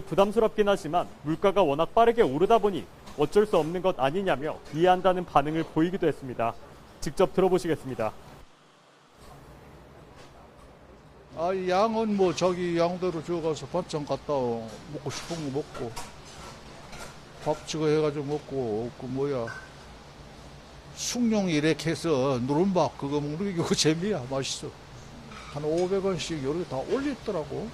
부담스럽긴 하지만 물가가 워낙 빠르게 오르다 보니 어쩔 수 없는 것 아니냐며 이해한다는 반응을 보이기도 했습니다. 직접 들어보시겠습니다. 양은 자기 양대로 줘가서 반찬 갖다 먹고 싶은 거 먹고 밥 찍어 해가지고 먹고 숭늉 이렇게 해서 누른밥 그거 먹는 게 재미야. 맛있어. 한 500원씩 이렇게 다 올렸더라고.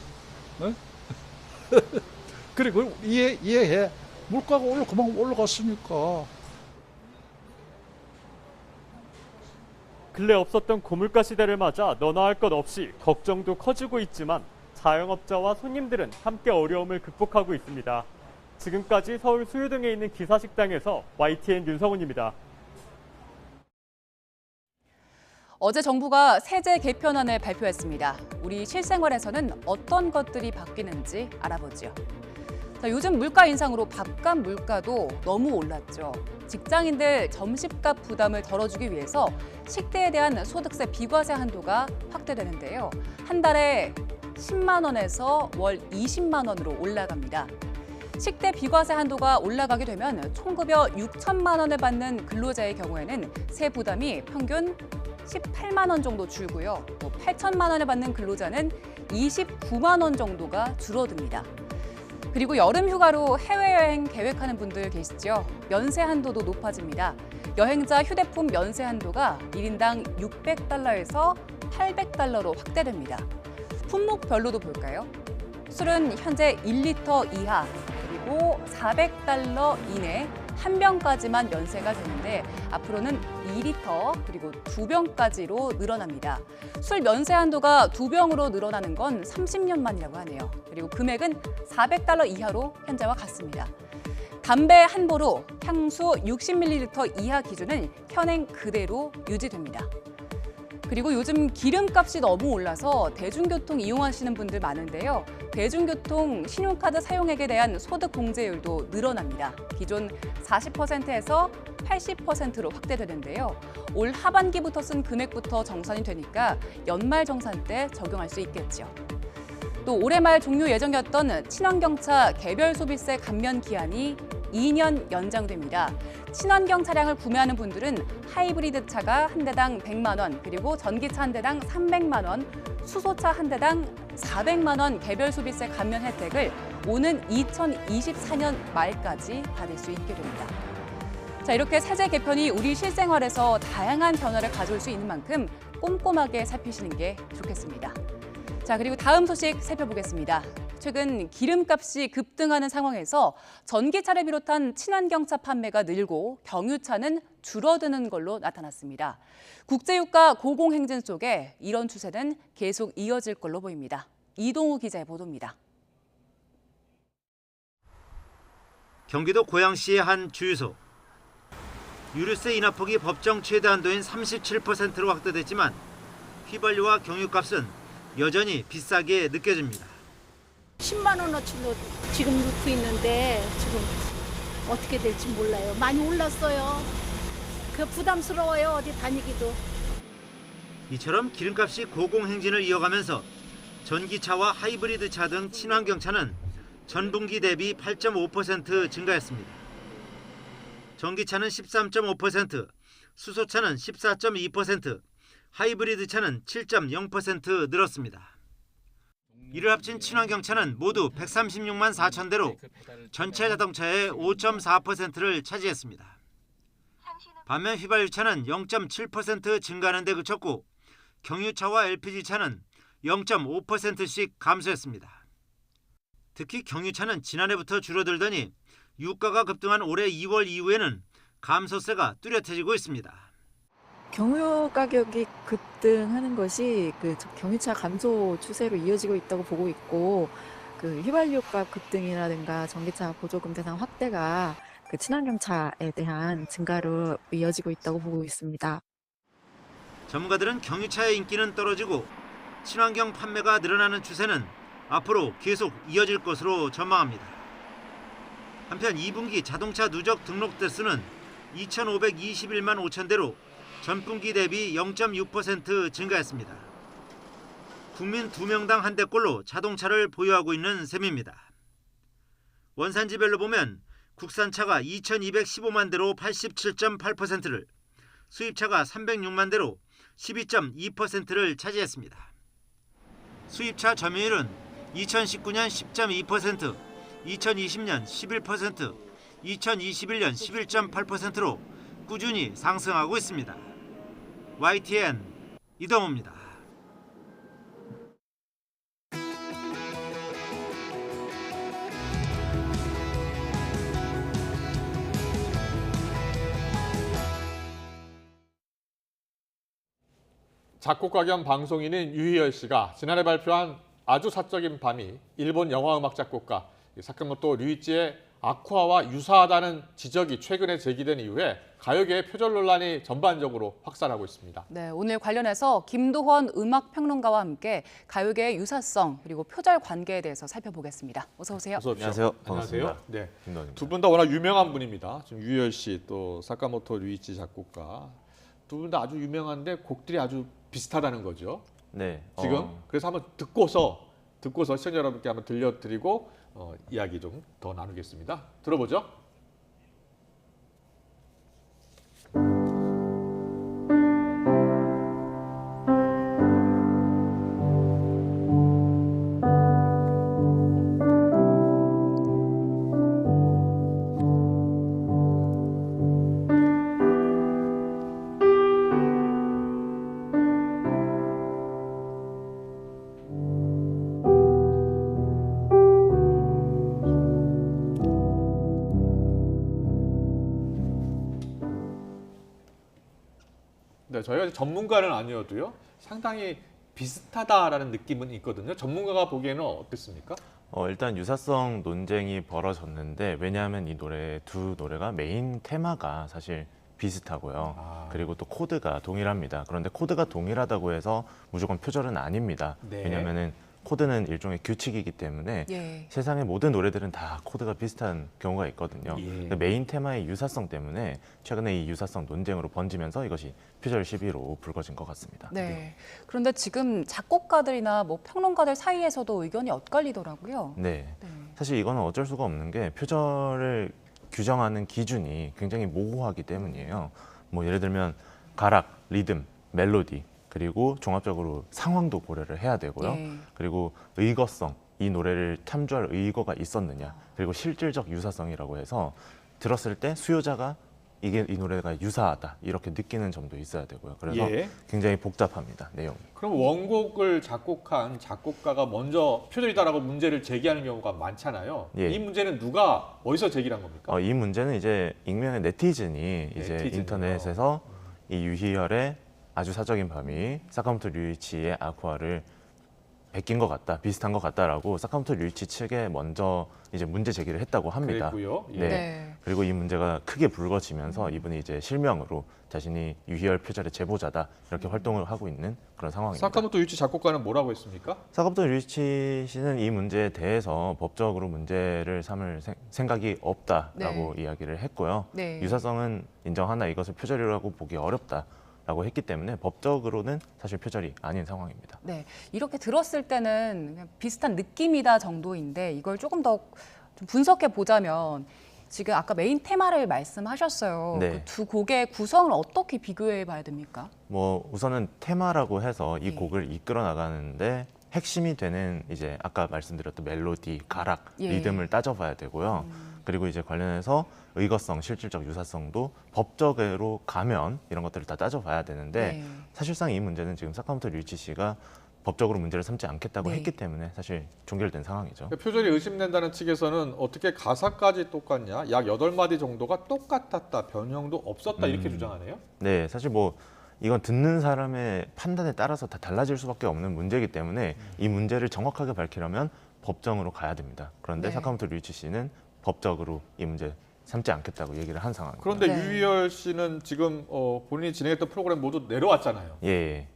그리고 이해해. 물가가 그만 올라갔으니까. 근래 없었던 고물가 시대를 맞아 너나 할 것 없이 걱정도 커지고 있지만 자영업자와 손님들은 함께 어려움을 극복하고 있습니다. 지금까지 서울 수유동에 있는 기사식당에서 YTN 윤성훈입니다. 어제 정부가 세제 개편안을 발표했습니다. 우리 실생활에서는 어떤 것들이 바뀌는지 알아보죠. 요즘 물가 인상으로 밥값 물가도 너무 올랐죠. 직장인들 점심값 부담을 덜어주기 위해서 식대에 대한 소득세 비과세 한도가 확대되는데요. 한 달에 10만 원에서 월 20만 원으로 올라갑니다. 식대 비과세 한도가 올라가게 되면 총급여 6천만 원을 받는 근로자의 경우에는 세 부담이 평균 18만 원 정도 줄고요. 8천만 원을 받는 근로자는 29만 원 정도가 줄어듭니다. 그리고 여름 휴가로 해외여행 계획하는 분들 계시죠? 면세 한도도 높아집니다. 여행자 휴대폰 면세 한도가 1인당 600달러에서 800달러로 확대됩니다. 품목별로도 볼까요? 술은 현재 1리터 이하, 그리고 400달러 이내, 1병까지만 면세가 되는데 앞으로는 2리터 그리고 2병까지로 늘어납니다. 술 면세 한도가 2병으로 늘어나는 건 30년 만이라고 하네요. 그리고 금액은 $400 이하로 현재와 같습니다. 담배 한 보로 향수 60ml 이하 기준은 현행 그대로 유지됩니다. 그리고 요즘 기름값이 너무 올라서 대중교통 이용하시는 분들 많은데요. 대중교통 신용카드 사용액에 대한 소득 공제율도 늘어납니다. 기존 40%에서 80%로 확대되는데요. 올 하반기부터 쓴 금액부터 정산이 되니까 연말정산 때 적용할 수 있겠죠. 또 올해 말 종료 예정이었던 친환경차 개별 소비세 감면 기한이 2년 연장됩니다. 친환경 차량을 구매하는 분들은 하이브리드 차가 한 대당 100만 원, 그리고 전기차 한 대당 300만 원, 수소차 한 대당 400만 원 개별 소비세 감면 혜택을 오는 2024년 말까지 받을 수 있게 됩니다. 자, 이렇게 세제 개편이 우리 실생활에서 다양한 변화를 가져올 수 있는 만큼 꼼꼼하게 살피시는 게 좋겠습니다. 자, 그리고 다음 소식 살펴보겠습니다. 최근 기름값이 급등하는 상황에서 전기차를 비롯한 친환경차 판매가 늘고 경유차는 줄어드는 걸로 나타났습니다. 국제유가 고공행진 속에 이런 추세는 계속 이어질 걸로 보입니다. 이동우 기자의 보도입니다. 경기도 고양시의 한 주유소. 유류세 인하폭이 법정 최대 한도인 37%로 확대됐지만 휘발유와 경유값은 여전히 비싸게 느껴집니다. 10만 원어치로 지금 넣고 있는데 지금 어떻게 될지 몰라요. 많이 올랐어요. 부담스러워요. 어디 다니기도. 이처럼 기름값이 고공행진을 이어가면서 전기차와 하이브리드차 등 친환경차는 전분기 대비 8.5% 증가했습니다. 전기차는 13.5%, 수소차는 14.2%, 하이브리드차는 7.0% 늘었습니다. 이를 합친 친환경차는 모두 136만 4천 대로 전체 자동차의 5.4%를 차지했습니다. 반면 휘발유차는 0.7% 증가하는 데 그쳤고 경유차와 LPG차는 0.5%씩 감소했습니다. 특히 경유차는 지난해부터 줄어들더니 유가가 급등한 올해 2월 이후에는 감소세가 뚜렷해지고 있습니다. 경유 가격이 급등하는 것이 경유차 감소 추세로 이어지고 있다고 보고 있고, 휘발유값 급등이라든가 전기차 보조금 대상 확대가 친환경차에 대한 증가로 이어지고 있다고 보고 있습니다. 전문가들은 경유차의 인기는 떨어지고 친환경 판매가 늘어나는 추세는 앞으로 계속 이어질 것으로 전망합니다. 한편 2분기 자동차 누적 등록 대수는 2,521만 5천 대로 전분기 대비 0.6% 증가했습니다. 국민 2명당 한 대꼴로 자동차를 보유하고 있는 셈입니다. 원산지별로 보면 국산차가 2,215만 대로 87.8%를, 수입차가 306만 대로 12.2%를 차지했습니다. 수입차 점유율은 2019년 10.2%, 2020년 11%, 2021년 11.8%로 꾸준히 상승하고 있습니다. YTN 이동호입니다. 작곡가 겸 방송인인 유희열 씨가 지난해 발표한 아주 사적인 밤이 일본 영화음악 작곡가 사카모토 류이치의 아쿠아와 유사하다는 지적이 최근에 제기된 이후에 가요계의 표절 논란이 전반적으로 확산하고 있습니다. 네, 오늘 관련해서 김도헌 음악평론가와 함께 가요계의 유사성 그리고 표절 관계에 대해서 살펴보겠습니다. 어서 오세요. 어서 오십시오. 안녕하세요. 반갑습니다. 안녕하세요. 네, 두 분 다 워낙 유명한 분입니다. 지금 유희열 씨 또 사카모토 류이치 작곡가 두 분 다 아주 유명한데 곡들이 아주 비슷하다는 거죠. 네. 지금 그래서 한번 듣고서 시청자 여러분께 한번 들려드리고 이야기 좀 더 나누겠습니다. 들어보죠. 저희가 전문가는 아니어도요. 상당히 비슷하다라는 느낌은 있거든요. 전문가가 보기에는 어땠습니까? 일단 유사성 논쟁이 벌어졌는데 왜냐하면 이 두 노래가 메인 테마가 사실 비슷하고요. 그리고 또 코드가 동일합니다. 그런데 코드가 동일하다고 해서 무조건 표절은 아닙니다. 네. 왜냐하면 코드는 일종의 규칙이기 때문에 세상의 모든 노래들은 다 코드가 비슷한 경우가 있거든요. 근데 메인 테마의 유사성 때문에 최근에 이 유사성 논쟁으로 번지면서 이것이 표절 시비로 불거진 것 같습니다. 네. 그런데 지금 작곡가들이나 뭐 평론가들 사이에서도 의견이 엇갈리더라고요. 네. 사실 이거는 어쩔 수가 없는 게 표절을 규정하는 기준이 굉장히 모호하기 때문이에요. 뭐 예를 들면 가락, 리듬, 멜로디 그리고 종합적으로 상황도 고려를 해야 되고요. 그리고 의거성, 이 노래를 참조할 의거가 있었느냐. 그리고 실질적 유사성이라고 해서 들었을 때 수요자가 이 노래가 유사하다 이렇게 느끼는 점도 있어야 되고요. 그래서 굉장히 복잡합니다, 내용이. 그럼 원곡을 작곡한 작곡가가 먼저 표절이다라고 문제를 제기하는 경우가 많잖아요. 이 문제는 누가 어디서 제기한 겁니까? 이 문제는 이제 익명의 네티즌이 이제 인터넷에서 이 유희열의 아주 사적인 밤이 사카모토 류이치의 아쿠아를 베낀 것 같다, 비슷한 것 같다라고 사카모토 류이치 측에 먼저 이제 문제 제기를 했다고 합니다. 그랬고요. 그리고 이 문제가 크게 불거지면서 이분이 이제 실명으로 자신이 유희열 표절의 제보자다 이렇게 활동을 하고 있는 그런 상황입니다. 사카모토 류이치 작곡가는 뭐라고 했습니까? 사카모토 류이치 씨는 이 문제에 대해서 법적으로 문제를 삼을 생각이 없다라고 이야기를 했고요. 유사성은 인정하나 이것을 표절이라고 보기 어렵다. 라고 했기 때문에 법적으로는 사실 표절이 아닌 상황입니다. 네, 이렇게 들었을 때는 그냥 비슷한 느낌이다 정도인데 이걸 조금 더 좀 분석해 보자면 지금 아까 메인 테마를 말씀하셨어요. 그 두 곡의 구성을 어떻게 비교해 봐야 됩니까? 뭐 우선은 테마라고 해서 이 곡을 이끌어 나가는데 핵심이 되는 이제 아까 말씀드렸던 멜로디, 가락, 리듬을 따져봐야 되고요. 그리고 이제 관련해서 의거성, 실질적 유사성도 법적으로 가면 이런 것들을 다 따져봐야 되는데 사실상 이 문제는 지금 사카모토 류이치 씨가 법적으로 문제를 삼지 않겠다고 했기 때문에 사실 종결된 상황이죠. 표절이 의심된다는 측에서는 어떻게 가사까지 똑같냐, 약 8마디 정도가 똑같았다, 변형도 없었다 이렇게 주장하네요. 네, 사실 뭐 이건 듣는 사람의 판단에 따라서 다 달라질 수밖에 없는 문제이기 때문에 이 문제를 정확하게 밝히려면 법정으로 가야 됩니다. 그런데 사카모토 류이치 씨는 법적으로 이 문제 삼지 않겠다고 얘기를 한 상황입니다. 그런데 유희열 씨는 지금 본인이 진행했던 프로그램 모두 내려왔잖아요. 왜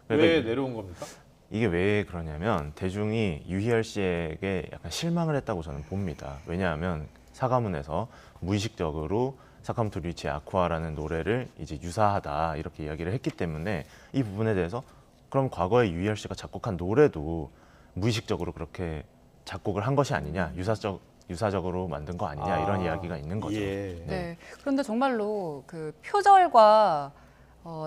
내려온 겁니까? 이게 왜 그러냐면 대중이 유희열 씨에게 약간 실망을 했다고 저는 봅니다. 왜냐하면 사과문에서 무의식적으로 사카모토 류이치의 아쿠아라는 노래를 이제 유사하다 이렇게 이야기를 했기 때문에 이 부분에 대해서 그럼 과거에 유희열 씨가 작곡한 노래도 무의식적으로 그렇게 작곡을 한 것이 아니냐, 유사적으로 만든 거 아니냐 이런 이야기가 있는 거죠. 네. 그런데 정말로 그 표절과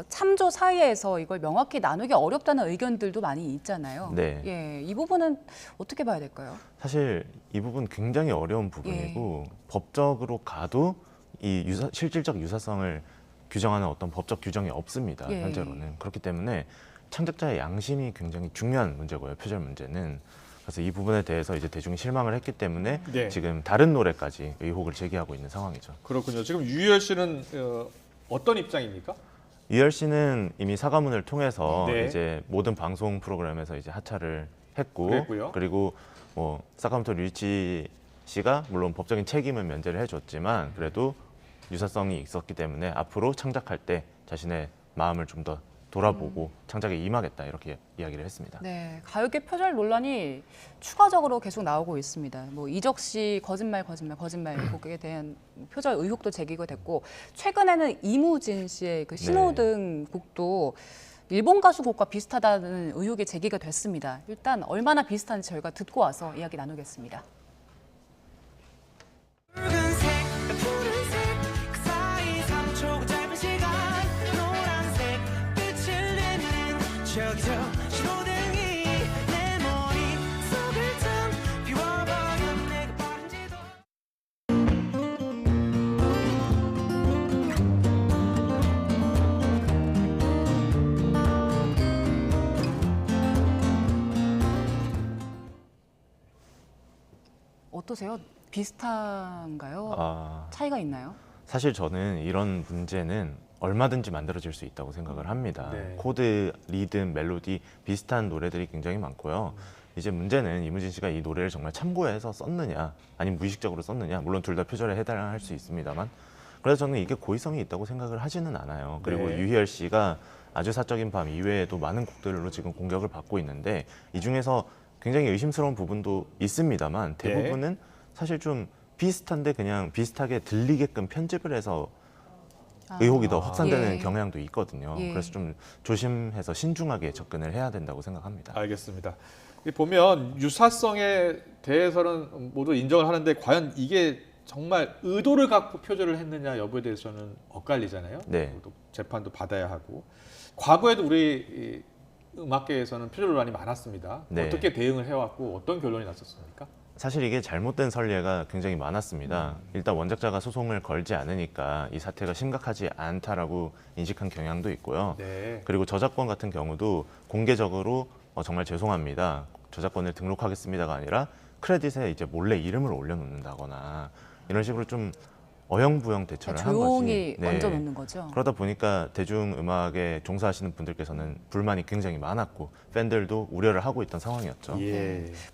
참조 사이에서 이걸 명확히 나누기 어렵다는 의견들도 많이 있잖아요. 이 부분은 어떻게 봐야 될까요? 사실 이 부분 굉장히 어려운 부분이고 법적으로 가도 이 실질적 유사성을 규정하는 어떤 법적 규정이 없습니다. 현재로는. 그렇기 때문에 창작자의 양심이 굉장히 중요한 문제고요. 표절 문제는. 그래서 이 부분에 대해서 이제 대중이 실망을 했기 때문에 지금 다른 노래까지 의혹을 제기하고 있는 상황이죠. 그렇군요. 지금 유희열 씨는 어떤 입장입니까? 유희열 씨는 이미 사과문을 통해서 이제 모든 방송 프로그램에서 이제 하차를 했고, 그리고 뭐 사카모토 류이치 씨가 물론 법적인 책임은 면제를 해줬지만 그래도 유사성이 있었기 때문에 앞으로 창작할 때 자신의 마음을 좀 더 돌아보고 창작에 임하겠다 이렇게 이야기를 했습니다. 네, 가요계 표절 논란이 추가적으로 계속 나오고 있습니다. 뭐 이적 씨 거짓말 곡에 대한 표절 의혹도 제기가 됐고 최근에는 이무진 씨의 그 신호등 곡도 일본 가수 곡과 비슷하다는 의혹이 제기가 됐습니다. 일단 얼마나 비슷한지 저희가 듣고 와서 이야기 나누겠습니다. 어떠세요? 비슷한가요? 차이가 있나요? 사실 저는 이런 문제는 얼마든지 만들어질 수 있다고 생각을 합니다. 네. 코드, 리듬, 멜로디 비슷한 노래들이 굉장히 많고요. 이제 문제는 이무진 씨가 이 노래를 정말 참고해서 썼느냐, 아니면 무의식적으로 썼느냐. 물론 둘 다 표절에 해당할 수 있습니다만, 그래서 저는 이게 고의성이 있다고 생각을 하지는 않아요. 그리고 네. 유희열 씨가 아주 사적인 밤 이외에도 많은 곡들로 지금 공격을 받고 있는데, 이 중에서 굉장히 의심스러운 부분도 있습니다만 대부분은 사실 좀 비슷한데 그냥 비슷하게 들리게끔 편집을 해서 의혹이 더 확산되는 경향도 있거든요. 그래서 좀 조심해서 신중하게 접근을 해야 된다고 생각합니다. 알겠습니다. 보면 유사성에 대해서는 모두 인정을 하는데 과연 이게 정말 의도를 갖고 표절을 했느냐 여부에 대해서는 엇갈리잖아요. 네. 재판도 받아야 하고. 과거에도 우리 음악계에서는 표절 논란이 많았습니다. 네. 어떻게 대응을 해왔고 어떤 결론이 났었습니까? 사실 이게 잘못된 선례가 굉장히 많았습니다. 일단 원작자가 소송을 걸지 않으니까 이 사태가 심각하지 않다라고 인식한 경향도 있고요. 네. 그리고 저작권 같은 경우도 공개적으로 정말 죄송합니다, 저작권을 등록하겠습니다가 아니라 크레딧에 이제 몰래 이름을 올려놓는다거나 이런 식으로 좀 어영부영 대처를 한 조용히 것이 얹어놓는 거죠. 그러다 보니까 대중음악에 종사하시는 분들께서는 불만이 굉장히 많았고 팬들도 우려를 하고 있던 상황이었죠.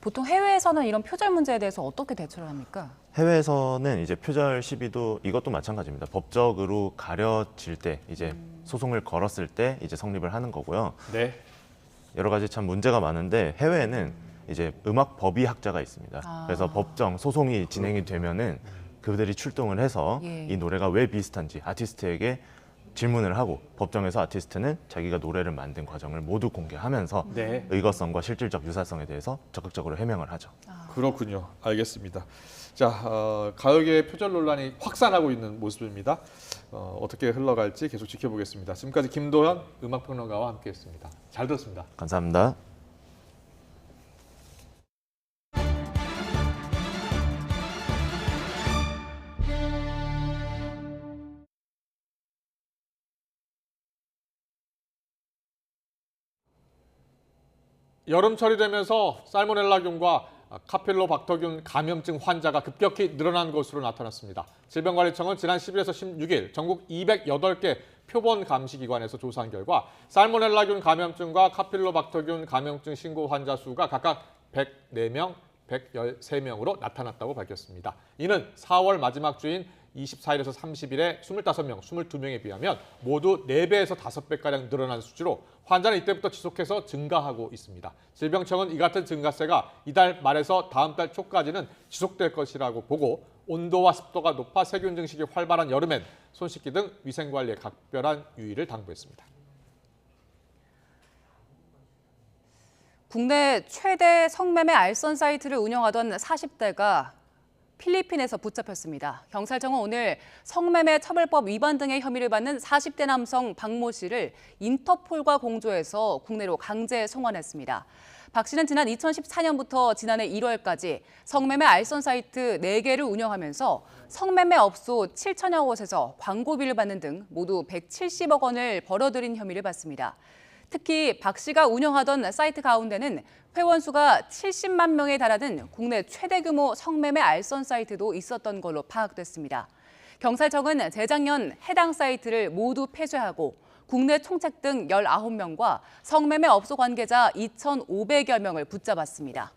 보통 해외에서는 이런 표절 문제에 대해서 어떻게 대처를 합니까? 해외에서는 이제 표절 시비도 이것도 마찬가지입니다. 법적으로 가려질 때 이제 소송을 걸었을 때 이제 성립을 하는 거고요. 네. 여러 가지 참 문제가 많은데 해외에는 이제 음악 법의학자가 있습니다. 그래서 법정 소송이 진행이 되면은 그들이 출동을 해서 이 노래가 왜 비슷한지 아티스트에게 질문을 하고 법정에서 아티스트는 자기가 노래를 만든 과정을 모두 공개하면서 의거성과 실질적 유사성에 대해서 적극적으로 해명을 하죠. 그렇군요. 알겠습니다. 자, 가요계의 표절 논란이 확산하고 있는 모습입니다. 어떻게 흘러갈지 계속 지켜보겠습니다. 지금까지 김도현 음악평론가와 함께했습니다. 잘 들었습니다. 감사합니다. 여름철이 되면서 살모넬라균과 카필로박터균 감염증 환자가 급격히 늘어난 것으로 나타났습니다. 질병관리청은 지난 10일에서 16일 전국 208개 표본 감시기관에서 조사한 결과 살모넬라균 감염증과 카필로박터균 감염증 신고 환자 수가 각각 104명, 113명으로 나타났다고 밝혔습니다. 이는 4월 마지막 주인 24일에서 30일에 25명, 22명에 비하면 모두 4배에서 5배가량 늘어난 수치로 환자는 이때부터 지속해서 증가하고 있습니다. 질병청은 이 같은 증가세가 이달 말에서 다음 달 초까지는 지속될 것이라고 보고 온도와 습도가 높아 세균 증식이 활발한 여름엔 손 씻기 등 위생관리에 각별한 유의를 당부했습니다. 국내 최대 성매매 알선 사이트를 운영하던 40대가 필리핀에서 붙잡혔습니다. 경찰청은 오늘 성매매 처벌법 위반 등의 혐의를 받는 40대 남성 박모 씨를 인터폴과 공조해서 국내로 강제 송환했습니다. 박 씨는 지난 2014년부터 지난해 1월까지 성매매 알선 사이트 4개를 운영하면서 성매매 업소 7천여 곳에서 광고비를 받는 등 모두 170억 원을 벌어들인 혐의를 받습니다. 특히 박 씨가 운영하던 사이트 가운데는 회원 수가 70만 명에 달하는 국내 최대 규모 성매매 알선 사이트도 있었던 걸로 파악됐습니다. 경찰청은 재작년 해당 사이트를 모두 폐쇄하고 국내 총책 등 19명과 성매매 업소 관계자 2,500여 명을 붙잡았습니다.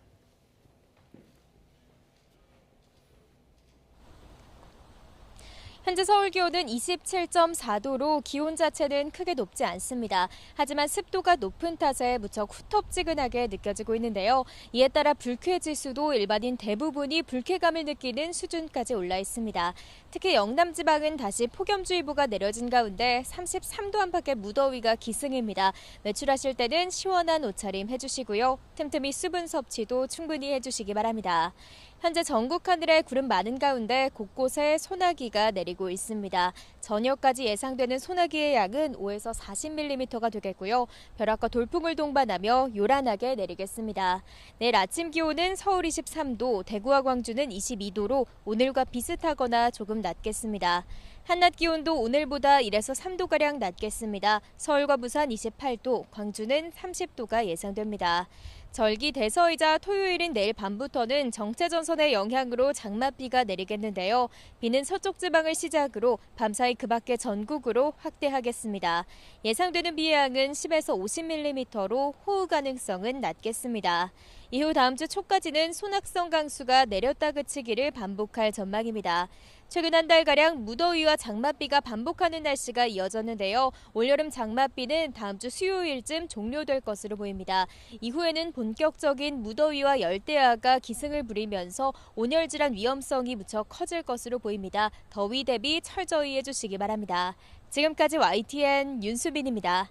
현재 서울 기온은 27.4도로 기온 자체는 크게 높지 않습니다. 하지만 습도가 높은 탓에 무척 후텁지근하게 느껴지고 있는데요. 이에 따라 불쾌 지수도 일반인 대부분이 불쾌감을 느끼는 수준까지 올라 있습니다. 특히 영남 지방은 다시 폭염주의보가 내려진 가운데 33도 안팎의 무더위가 기승입니다. 외출하실 때는 시원한 옷차림 해주시고요. 틈틈이 수분 섭취도 충분히 해주시기 바랍니다. 현재 전국 하늘에 구름 많은 가운데 곳곳에 소나기가 내리고 있습니다. 저녁까지 예상되는 소나기의 양은 5에서 40mm가 되겠고요. 벼락과 돌풍을 동반하며 요란하게 내리겠습니다. 내일 아침 기온은 서울 23도, 대구와 광주는 22도로 오늘과 비슷하거나 조금 낮겠습니다. 한낮 기온도 오늘보다 1에서 3도가량 낮겠습니다. 서울과 부산 28도, 광주는 30도가 예상됩니다. 절기 대서이자 토요일인 내일 밤부터는 정체전선의 영향으로 장맛비가 내리겠는데요. 비는 서쪽 지방을 시작으로 밤사이 그 밖의 전국으로 확대하겠습니다. 예상되는 비의 양은 10에서 50mm로 호우 가능성은 낮겠습니다. 이후 다음 주 초까지는 소낙성 강수가 내렸다 그치기를 반복할 전망입니다. 최근 한 달가량 무더위와 장맛비가 반복하는 날씨가 이어졌는데요. 올여름 장맛비는 다음 주 수요일쯤 종료될 것으로 보입니다. 이후에는 본격적인 무더위와 열대야가 기승을 부리면서 온열질환 위험성이 무척 커질 것으로 보입니다. 더위 대비 철저히 해주시기 바랍니다. 지금까지 YTN 윤수빈입니다.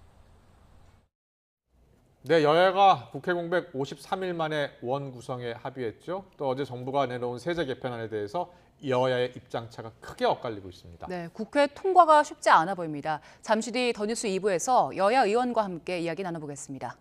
네, 여야가 국회 공백 53일 만에 원 구성에 합의했죠. 또 어제 정부가 내놓은 세제 개편안에 대해서 여야의 입장차가 크게 엇갈리고 있습니다. 네, 국회 통과가 쉽지 않아 보입니다. 잠시 뒤 더 뉴스 2부에서 여야 의원과 함께 이야기 나눠보겠습니다.